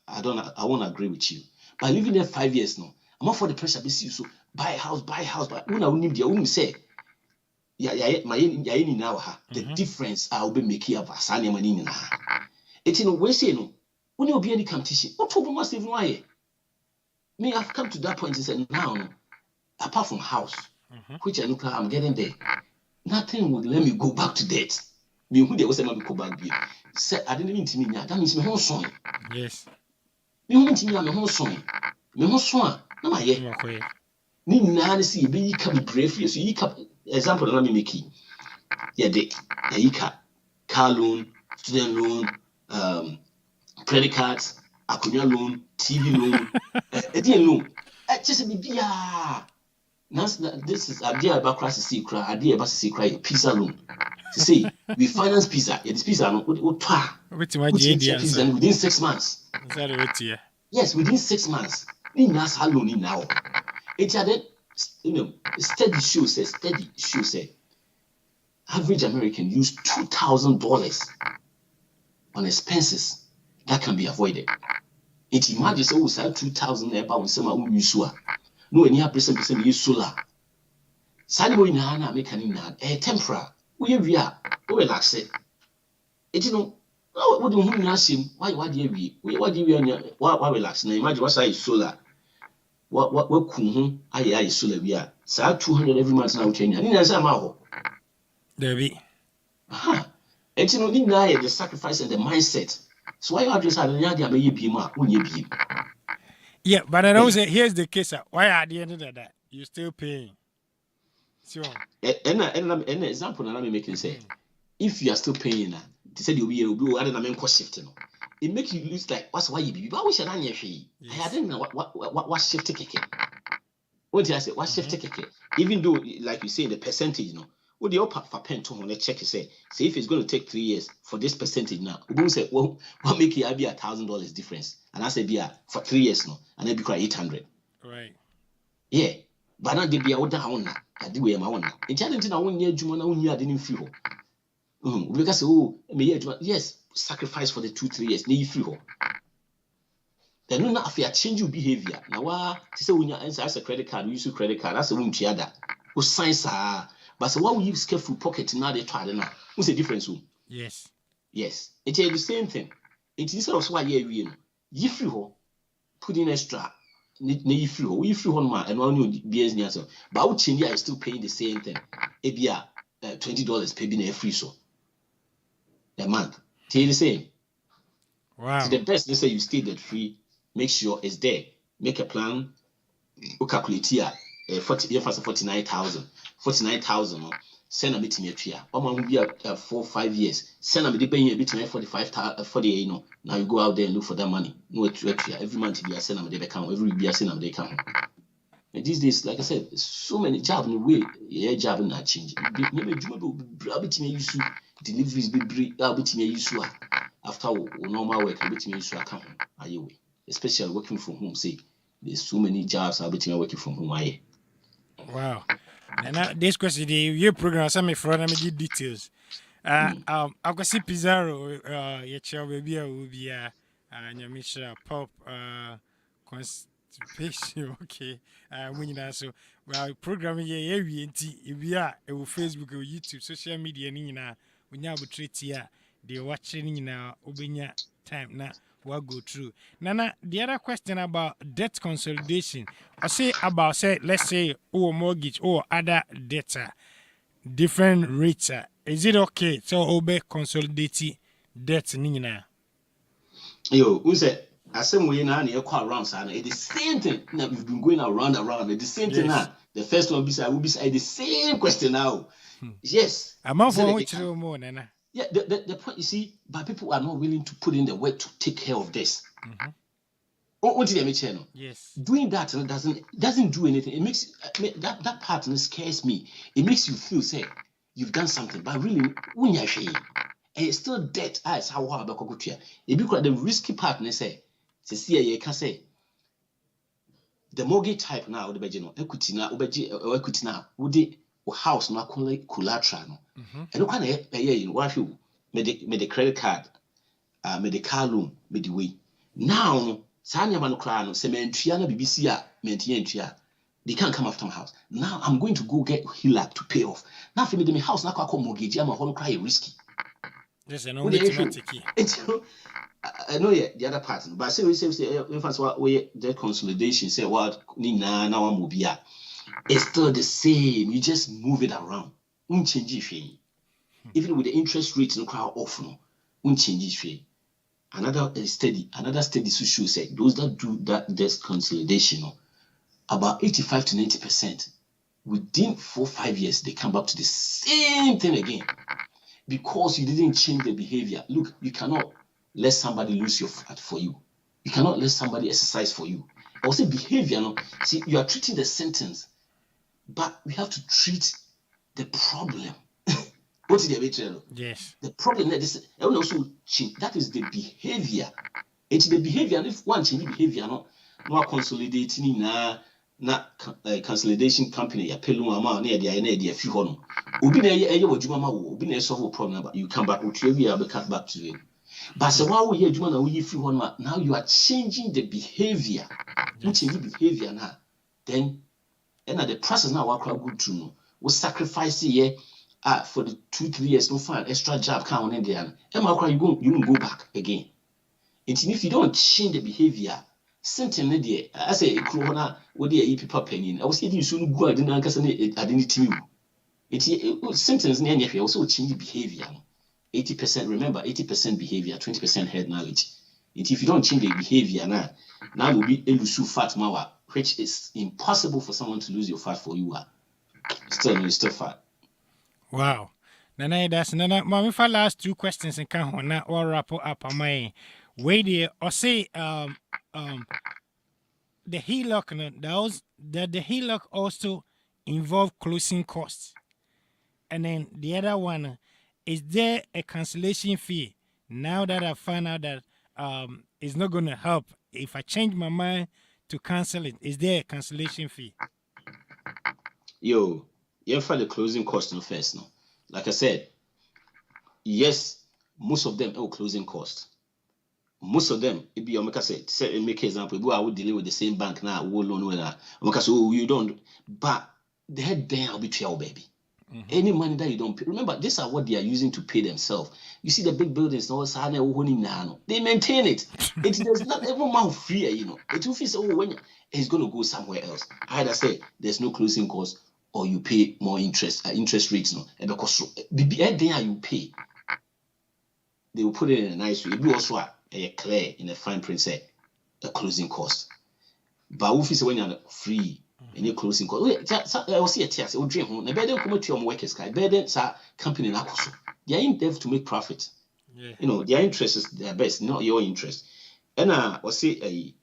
I won't agree with you. But living there 5 years now, I'm not for the pressure. So buy a house. But when I will need you, say, the difference I will be making of Asani money in it's we say no. When you be any competition, what problem must even why? Me, I've come to that point and said now, apart from house, which I'm getting there, nothing would let me go back to debt. Me who they was say me go back be. Say I didn't mean to me that means me whole song. Yes. Me who mean to me my whole song. Me whole song. Na ma ye. Ni na see be you can be brave so you can example na me make. Yeah, car loan, student loan, credit cards, akunya loan, TV loan, loan. Just be this is idea about crisis secret, idea about secret pizza loan. To say we finance pizza, this pizza no within 6 months. Yes, within 6 months. Ni nas alone in now. It had steady shows average American use $2,000 on expenses that can be avoided. It imagines say 2,000 about some use no any percent use solar. Sadi boy na make an temporary. We relax it. It what do you ask him? Why do you why relax? Now imagine what size solar. What I solar we are. Say 200 every month now change. And in maho. Debbie. Aha. And the sacrifice and the mindset. So why you address had may be ma be. Yeah, but I don't say here's the case. Why at the end of that you still paying? Sure. And example that I'm making say if you are still paying that, they said you'll be other than shifting. It makes you lose like what's why you be. But we should not I didn't know what shift ticket. What did I say? What shift ticket? Even though, like you say, the percentage, what the upper for pen to check say if it's going to take 3 years for this percentage now, we will say, well, what make it be $1,000 difference? And I say be for 3 years now, and then be quite 800. Right. Yeah. But now they be out down. I do my own. In challenge, I won't hear Jumana, I didn't feel. Because yes, sacrifice for the 2-3 years, need free. Then no if you change your behavior. Now to say when you answer as a credit card, we use a credit card, that's a won't that. Who signs are but so what we use careful pocket now they try now. What's the difference? Yes. Yes. It's the same thing. It's instead of why you free put in extra. You free man and one new business. But I would change I still paying the same thing. It be $20 pay being a free so a month. Tell the same. Wow. So the best they say you stay debt free, make sure it's there. Make a plan. You calculate here 49,000. 49,000. Send a bit in your tree. Will be 4-5 years. Send a bit in a 45,000 48. Now you go out there and look for that money. No every month you send them the account. Every year send them the account. And these days, like I said, so many jobs in the way. Yeah, job not changing. Deliveries be after normal work. Especially working from home. Say there's so many jobs working from home. Wow. And this question, your program, some of me details. I can see Pizarro, your child baby will be and your mission pop constipation. Okay. When you so well, programming we are Facebook or YouTube, social media, when you have a treat here, they're watching Obenya time now. What go through. Nana, the other question about debt consolidation, I say about let's say mortgage or other debt, different rates. Is it okay? So obey consolidate debt nina. Yo, who said I same way now you call around sana. It's the same thing. Now we've been going around. It's the same thing now. The first one will be the same question now. Yes. I'm not for which more, Nana. Yeah, the point you see, but people are not willing to put in the work to take care of this. What did I mention? Yes. Doing that doesn't do anything. It makes that part scares me. It makes you feel say you've done something, but really when you're and it's still debt. As how about Kokutia? If you the risky part, say you can say the mortgage type now, the budget equity now, would the house not collateral. And look at what you made the credit card, made the car loan, made the way. Now, Sanya Manukrano, Cementiana, BBC, Mentientia, they can't come after my house. Now I'm going to go get HELOC to pay off. Now, if you made my house, now I call mortgage, I'm going to cry risky. Yes, and automatic. I know the other part, but say we the consolidation, say what Nina now Mubia. It's still the same. You just move it around. Even with the interest rate no crowd off no, change. Another study show say those that do that debt consolidation, about 85 to 90% within 4-5 years they come back to the same thing again because you didn't change the behavior. Look, you cannot let somebody lose your fat for you. You cannot let somebody exercise for you. I will say behavior. No, see, you are treating the sentence. But we have to treat the problem. What is the way? Yes. The problem that is also change. That is the behavior. It's the behavior. And if one change behavior, no consolidating na consolidation company ya pelu ama na dia fi ho no. Obi na eye wadwuma ma wo, obi na solve problem but you come back with you will cut back to it. But so why we adwuma na we fi ho no, now you are changing the behavior. You change the behavior now. Then and the process now what crowd good to know. We sacrifice here for the 2-3 years no find extra job count in there. And you go back again. And if you don't change the behavior, something there, I say corona with the people penny. I was saying you soon go I didn't team. It's symptoms near here also change the behavior. 80%, remember 80% behavior, 20% head knowledge. And if you don't change the behavior now will be lose fat mawa, which is impossible for someone to lose your fat for you. Still fat. Wow. Nana, that's Nana. Mommy, for last 2 questions and can one or wrap up on my way there or say the HELOC the HELOC also involve closing costs. And then the other one, is there a cancellation fee? Now that I found out that it's not going to help, if I change my mind to cancel it, is there a cancellation fee? You find the closing cost first. No, like I said, yes, most of them are closing costs. Most of them, if you make an example, I would deal with the same bank now, loan with that. You don't, but the head then I'll be trail, baby. Mm-hmm. Any money that you don't pay, remember, these are what they are using to pay themselves. You see the big buildings, they maintain it. There's not every month free, It will feel when it's going to go somewhere else. I either say there's no closing cost or you pay more interest rates. And because you pay, they will put it in a nice way. It will also clear in a fine print say a closing cost. But if when you're free, any closing cost. I will see a tears. Will dream home. The better come to your workers. Better company na kuso. They are in there to make profit. Yeah. Their interest is their best, not your interest. And I'll say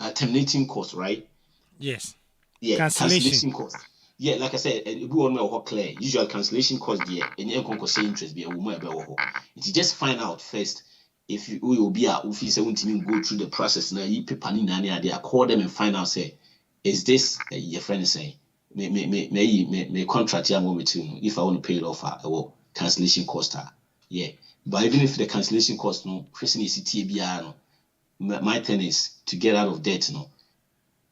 a terminating cost, right? Yes. Yeah. Cancellation cost. Yeah, like I said, it will not clear. Usual cancellation cost there, and you can say interest be a woman. You just find out first if you will be a if you say go through the process. Now you people they call them and find out say. Is this your friend is saying? May contract you want me to if I want to pay it off or cancellation cost. Yeah. But even if the cancellation cost person is TBR my thing is to get out of debt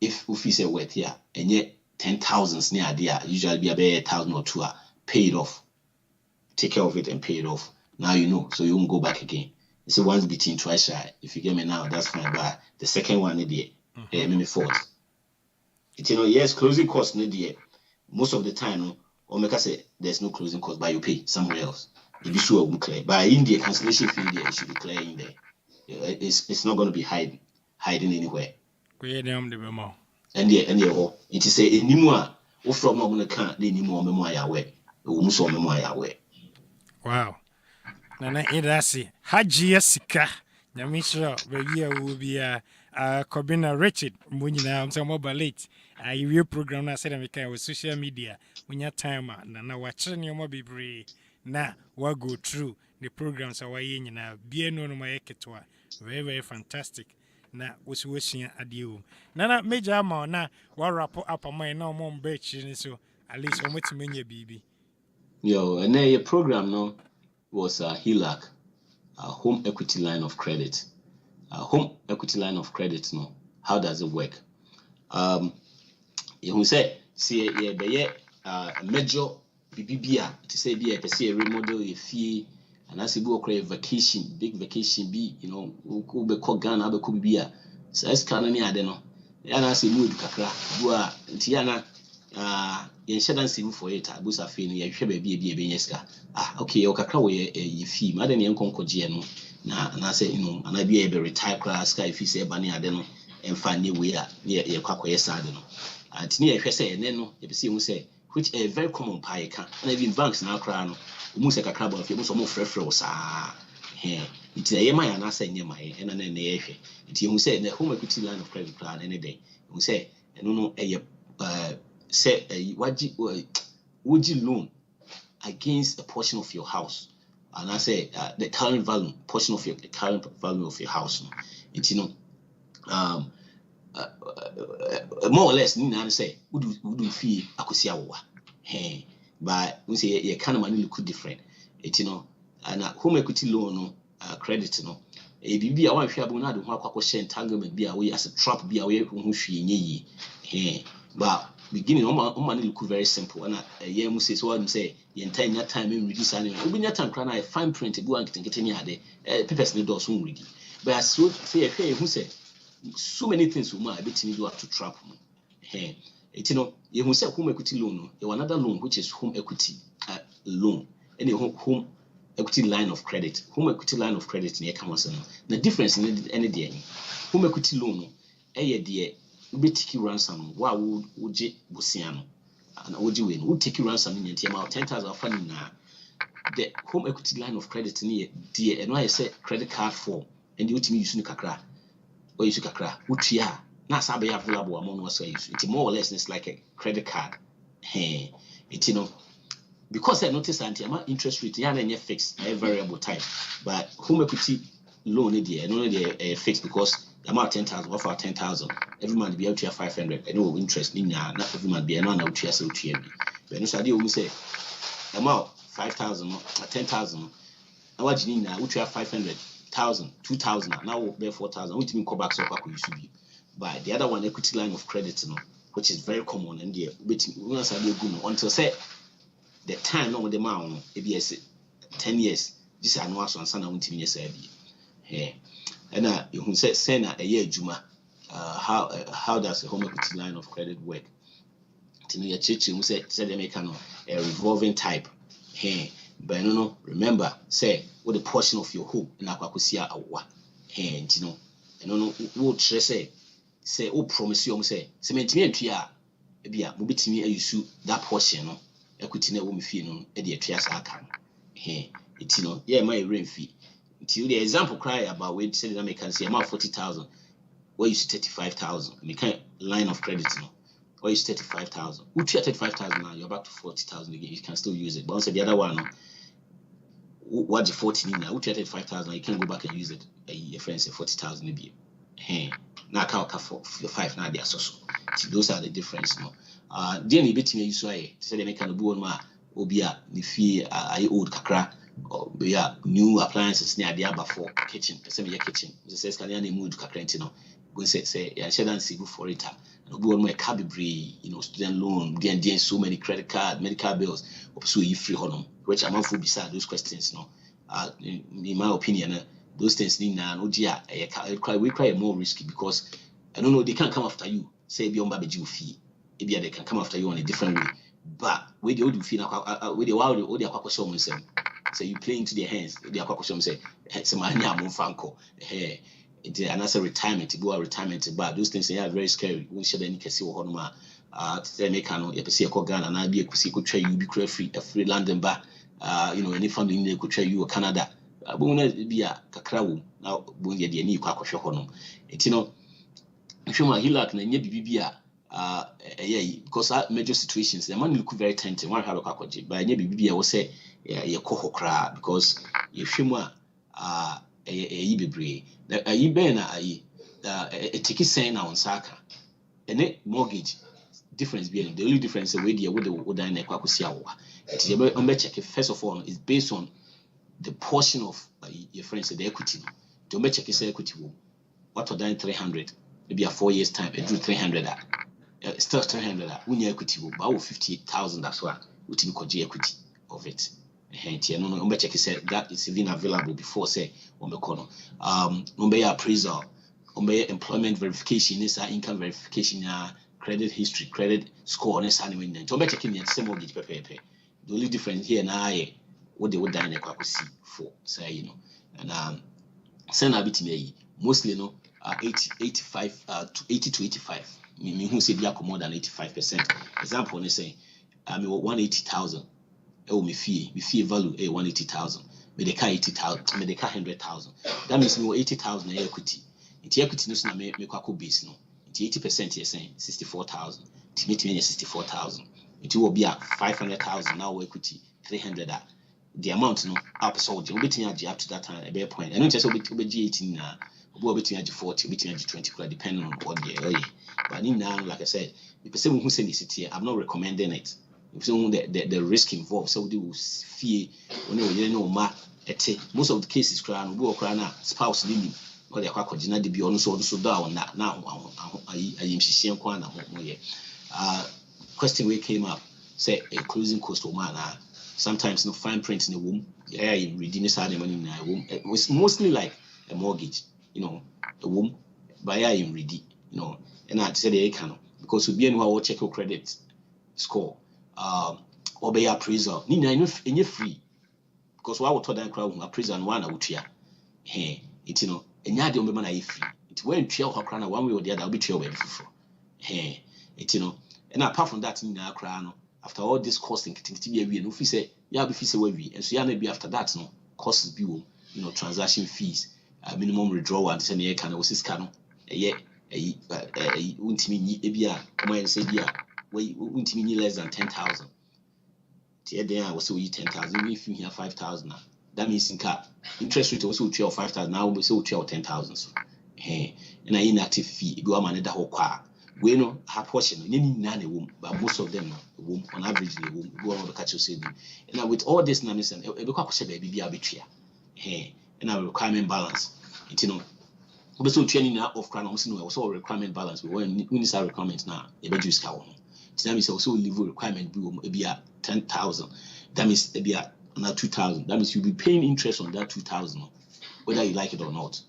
if you say wait here and yet 10,000 near idea usually be about 1,000 or 2 pay it off. Take care of it and pay it off. Now so you won't go back again. It's a once beaten twice shy. If you get me now, that's fine. But the second one maybe fourth. Yes, closing costs most of the time, or make us say there's no closing cost, but you pay somewhere else. It be sure we clear. But in the cancellation fee there, it should be clear in there. It's not going to be hiding anywhere. And it is a anymore. From not going to count the anymore memoir way. Wow. Nana Edasi, Haji Sika, Yamisha, Begia will be Kobina Richard, Munina, I'm some mobile late. I will program I said I with social media when your time now watching your mobile brave. Now what go through the programs are in now be no my eketwa. Very, very fantastic. Now was wishing at you. Nana major amount now what wrap up on my no more bitch so at least on what many baby. Yo, and then your program was a HELOC, a home equity line of credit. A home equity line of credit how does it work? You say a major BBBA to say be a remodel a fee and as you create vacation, big vacation be be called Ghana be could be so as can any adeno. And as you move kakra, bua Tiana shouldn't for it. Busa fee you should be okay, your kakra way a fee, madam Yanko Giano. Na say and I be able to retire class if you say banny adeno and find new way near Quack sad. And near say and then you see who say which a very common pie can and even banks now crown almost like a crab of you more fresh it's a my and I say near my and then the it's you who say the home equity line of credit plan any day who say and say would you loan against a portion of your house and I say the current value portion of the current value of your house. It's more or less, I say, would fee akusiawa. Hey, but we say you kind of money look different. It's and home equity loan, credit, a BB, I want to have another entanglement be away as a trap be away from who she ye. But beginning on money look very simple. And a year must say, so I'm say, the entire time in reduce and open your time, cry, fine print to go and get any other papers in the door soon ready. But I so say, hey, who said so many things we might be to do to trap me. Hey, it's you who say home equity loan, you another loan which is home equity loan, any home equity line of credit. Home equity line of credit near Camerson. The difference in any day. Home equity loan, a year, we take you ransom. Why would you Busiano and Oji would take you ransom in the amount 10,000 funding now? The home equity line of credit near dear, and I say credit card form, and you to me use Kakra or use Kakra, which ya. Now, Sabi available among us. It's more or less it's like a credit card. Hey, it's because I noticed that interest rate, yeah, and fixed a variable type. But home equity loan, only fixed because the amount 10,000 offer 10,000. Every month be out here 500. I know interest in not every month be another out here so TMB. But no idea we say amount 5,000 10,000. I watch in now, which have 500,000, 2,000. Now we'll pay 4,000. Which mean go back so back you should be. But the other one, equity line of credit, which is very common and the until say the time no the amount ABS 10 years. This I know as one son I won't even say hey. And you say a year Juma. How does a home equity line of credit work? Your church said they make a revolving type. Hey, but no, remember, say what the portion of your home in Aquacusia awa. Hey, what say oh promise you say cement me entria ebia mo betimi ayusu that portion no equity na wo me fee no e de atria sa aka he iti no yeah my rent fee until the example cry about when say that make can say amount 40,000 where you 35,000 me kind line of credit no where you 35,000 who 35,000 now you're back to 40,000 again you can still use it but once the other one no what the 40 now who 35,000 you can go back and use it your friend say 40,000 be he now count for 5 now they are so those are the difference no then bit me use why say they make an obu ma obia ni fee old kakra or new appliances near the aba for kitchen say your kitchen the says can any mood kakra no go say ya share dan see for it and obu ma cabibre student loan then so many credit card medical bills so you free honum which I'm for beside those questions no in my opinion those things need now no dia we cry more risky because I don't know they can't come after you say be on babeju fee maybe they can come after you on a different way but where the old fee now where the wild or the aquaculture say you play into their hands the aquaculture say some money am franco hey it another retirement to go a retirement but those things they are very scary we should any kesi wo honoma say make no e pese ko Ghana na be ekusi ko twa you be free London ba any family need ko twa you Canada abuna bia kakra wo na bonye de ani kwa kwhwe ho no etino hwema HELOC na nya bibia because major situations the man look very tempting one have akwaje but nya bibia wo say ye koho kra because ye hwemu yi bebre na ayi be na ayi etiki sen na on saka ene mortgage difference be the only difference the way the would na kwakosia wo it you be check first of all is based on the portion of your friends the equity to make check say equity what are done 300 maybe a 4 years time it do 300 still 300 when your equity will about 58,000 that's why we think could equity of it hence no check say that is even available before say on the corner no be appraisal on be employment verification is income verification credit history credit score on this anyway to be checking the same mortgage pepe the only difference here now what they would dine see for say and send a bit me mostly 80 to 85 me who say be more than 85%. Example they say 180,000 me fee value 180,000 me they car 80,000 me they car 100,000 that means me 80,000 equity it equity no na me kwako base no it 80% you're saying 64,000 to me 64,000 it will be 500,000 now equity 300 the amount no up so the obetimi up to that time a bare point. I don't just obeji 18 na obetimi 40, obetimi 20 depending on what the but now like I said, the person who send this here, I'm not recommending it. The risk involved, so they will fear when you know most of the cases crown will crown spouse living or they are going to be on so down that now I am seeing question we came up say a closing cost of man sometimes no fine print in the womb redeeming side money in the womb. It was mostly like a mortgage, a womb by in ready, and I said they can because we be anyone check your credit score or be appraisal in free because what told that crowd appraisal one out here it and ya de man I free it went trail her crown one way or the other will be trail for it and apart from that in our crown after all this costing to be a no fee say yeah be fee say we and so maybe after that no costs be transaction fees minimum withdrawal and say can was this can untimi ebia come say bia we untimi less than 10,000 then I was so 10,000 if you here 5,000 that means in car interest rate also 5,000 now we say 10,000 so and I inactive fee go am that whole car we know have portion but most of them on average they won't go on the catch you say and with all this numbers and baby arbitria and our requirement balance also training of crown also requirement balance we when our requirement now a reduce cow that means also level requirement be 10,000 that means be another 2,000 that means you'll be paying interest on that 2,000 whether you like it or not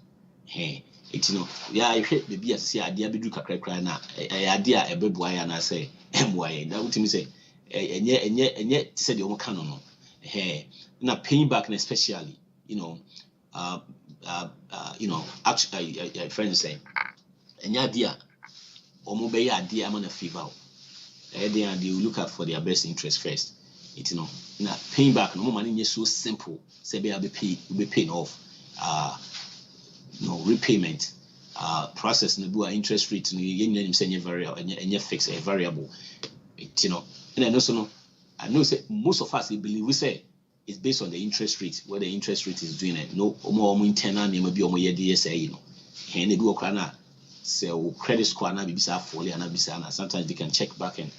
yeah I hate baby as say idea be do kakra na idea e be boy na say boy that what me say enye say the omo kan no na paying back especially actually friends say enye idea omo be ya idea am na favor they will look out for their best interest first na paying back no money is so simple say be paying off repayment process no do interest rate no yen say variable and fix a variable and I know say most of us believe we say it's based on the interest rate where the interest rate is doing it no more internal name be omo ye say and they do okra say credit score na bibisa fall and bibisa sometimes they can check back and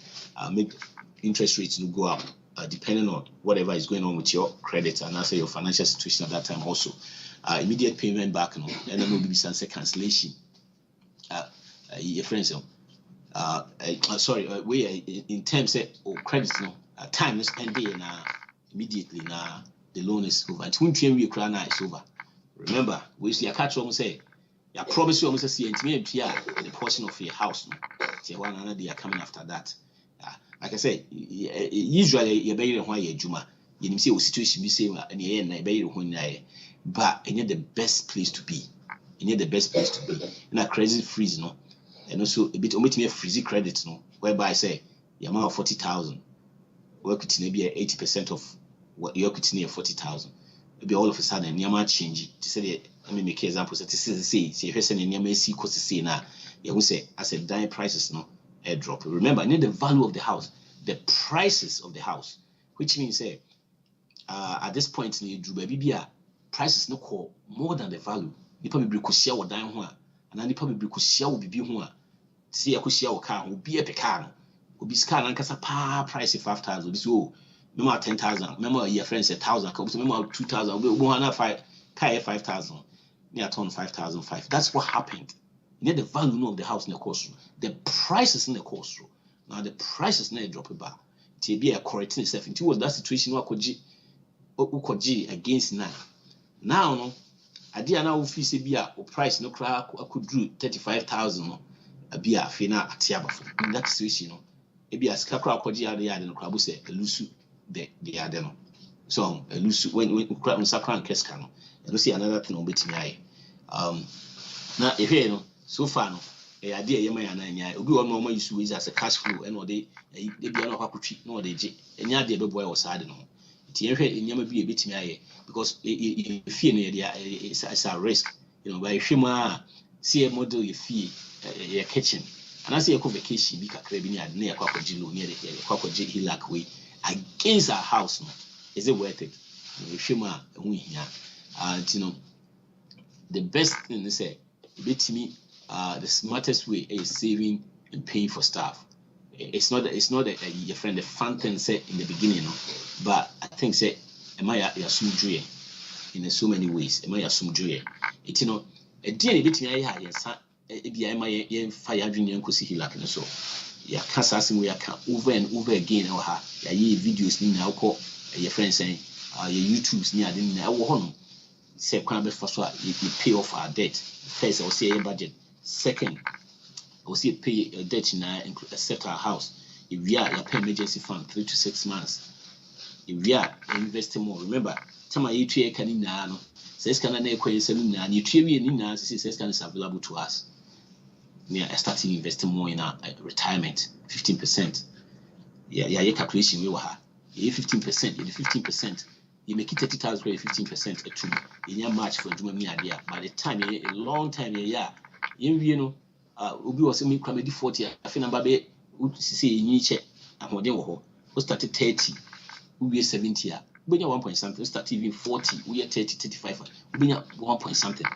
make interest rates go up depending on whatever is going on with your credit and also your financial situation at that time also immediate payment back and then will be some cancellation your friends sorry we in terms of credit time is ending immediately now the loan is over and when we cry now it's over remember we see a catch almost say I promise you almost see the portion of your house say one another they are coming after that like I say usually you better why you juma you say situation be same and you na better when but it's the best place to be in a credit freeze and also a bit omit me a freezy credit whereby I say the amount of 40,000 work with maybe 80% of what you're getting near 40,000 maybe all of a sudden near change to say let me make examples that this is say if you're saying near see cost say now you will say as a dime prices drop. Remember, I need the value of the house, the prices of the house, which means at this point in the prices no call more than the value. You probably could share what down one, and then you probably could share will be one. See, I could share a car, will be a pecan, will be scan and cast a price of 5,000, will be so. Remember 10,000, remember your friends 1,000, remember 2,000, we want to 5,000, near ton 5,005. That's what happened. You need the value of the house in the course room. The prices in the course room. Now the prices now drop it back. To be a correcting itself. It was that situation where could against now. Now no, I did now office be a price no crack I could do 35,000 a beer fina at Tiaba. In that situation, it be a scarecrow could the other crab say a loose the other. So a loose when crab on Sacran Kescano. And you see another thing on betting eye. Now if you know. So far, no, idea you may and obi one normal use ways as a cash flow and or they be no hakutri no they any idea boy was sad no. It you be a bit me because if you know it's a risk, by if see a model you fee your kitchen and I see a vacation be near HELOC-HOW against our house. No. Is it worth it? shema hu hia you know the best thing is say beat me the smartest way is saving and paying for stuff. It's not your friend the fun thing say in the beginning, no? But I think say am I assume in so many ways. Am I assume joy? It you know a day bit me I yes be am I fire junior nkosi HELOC so ya kasa we over and over again or ha ya videos ni na ko your friend saying your YouTubes ni ade na wo ho no say kwan be for so you pay off our debt. First I will say your budget. Second I will say pay your debt na set our house. If we are your pay emergency fund 3 to 6 months. If we are investing more, remember time you trade can na no says can na ekwen selu na you trade we ni na says can is available to us. We are starting investing more in our retirement 15%. Yeah calculation we were 15%, 15%. You make it 30,000 for 15% a two in your match for Juma idea. By the time a long time you know Ubi was me comedy 40. I think about it say you check and what they were who started 30, we 70 when you're 1 point something, start even 40, we are 30, 35, we are 1 point something.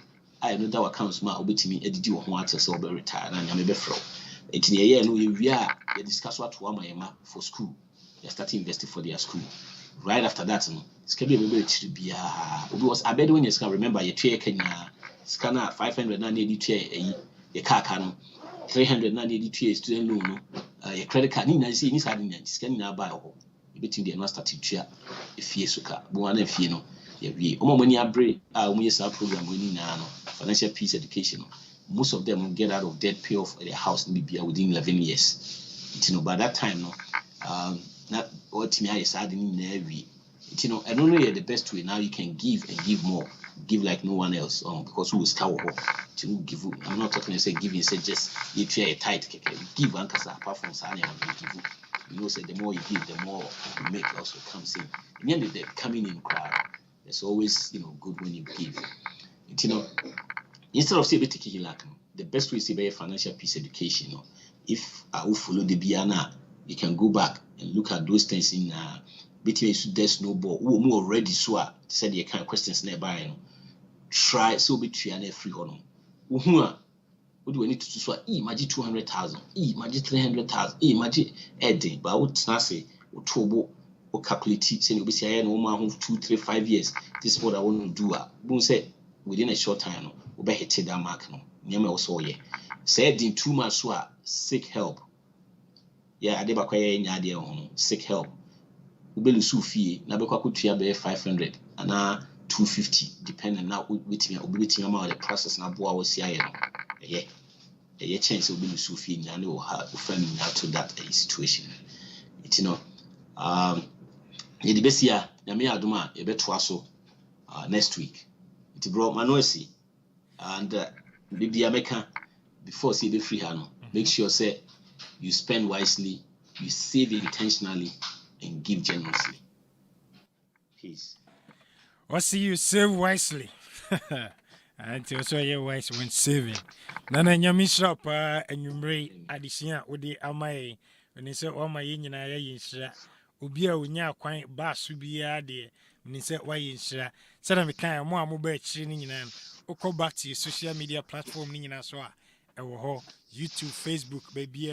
I know that accounts ma obi timi edidi wo ho ate so be retire na nya me be fro enti ne ye no we are you discuss what to amayema for school. You start investing for their school. Right after that no schedule be to be obi was abed when you can remember you try Kenya scanner 500 na need try your car no 300 na need try student loan no your credit card ni na say ni sad ni scan na buy ho you between the no start to try efie suka bo na efie no we omomani abre omo yes program we ni na no financial peace education. Most of them will get out of debt, pay off their house maybe within 11 years. You know, by that time, no, not what me is adding in every. You know, I don't know the best way now. You can give and give more, give like no one else. Because who is cow to give? I'm not talking to say giving. Say just you try a tight give and apart from signing give. You know, say the more you give, the more you make also comes in. And then the coming in crowd. It's always good when you give. You know, instead of say HELOC, the best way is to be financial peace education. If I will follow the Biana, you can go back and look at those things in between their snowball. Who already saw said the kind of questions nearby. Try so be three and free honor. What do we need to do? Imagine 200,000, imagine 300,000, imagine anything. But I would not say Otobo or calculate say you be saying no man 2, 3, 5 years. This is what I want to do. Boom say within a short time, we be hit that mark. No, nyame also ye. Said in 2 months, seek help. Yeah, I deba kwaye nya ade ho. Seek help. We be lusu fee. Na be kwa kutua be 500 and 250, depending now with me. We be ma the process na boa we sia ye no. Yeah, chance we be lusu fee nya no ha friend na to that situation. It ye the best year. Nyame adoma ye be toa so next week. It brought Manoesi and maybe America before see the free hand. Make sure say you spend wisely, you save intentionally, and give generously. Peace. What see you save wisely? And also you're wise when saving. Nana nyami shop and you may addition with the amai when they say all my union I insha ubia unya quite bass ubia de when they say why insha. Said I'm kind more mobile training and go back to your social media platform in as well. YouTube, Facebook, baby,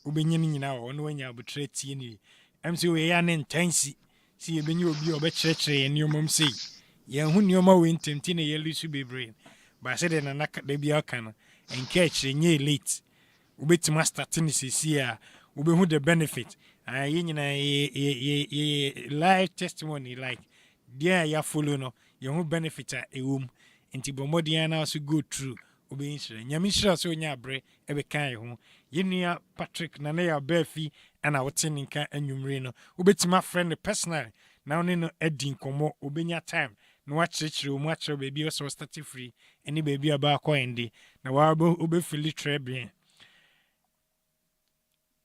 ubenyin now on when you betray tini. MC we an intense. See you you be a church and your mom say. Yeah, who knew more winter tina yellow should be brain. But I said in a knock at the biacan and catch a year late. Ubet master tennis is here. Ube who the benefit. I live testimony like dear ya follow no, your who benefit a womb. Inti bomodiana also go through obe insure nyamishira so nya bre ebe kan ho yenua Patrik na na ya Barfi ana wotin nka anwumre no obetima friend personal na one no adi nkomo obenya time na wa chirechire omu achiro baby so start free any baby aba akọ ende na wa obe feel trebien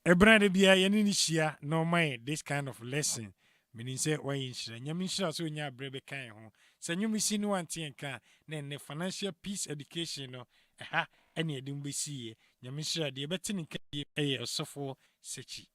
ebrande bia yeni ni hia no mind this kind of lesson meaning say why insure nyamishira so nya bre be kan ho Sanyumi sinu anti nka na financial peace education no eni edum besi ye nyamishira de beti nka ye osofo sechi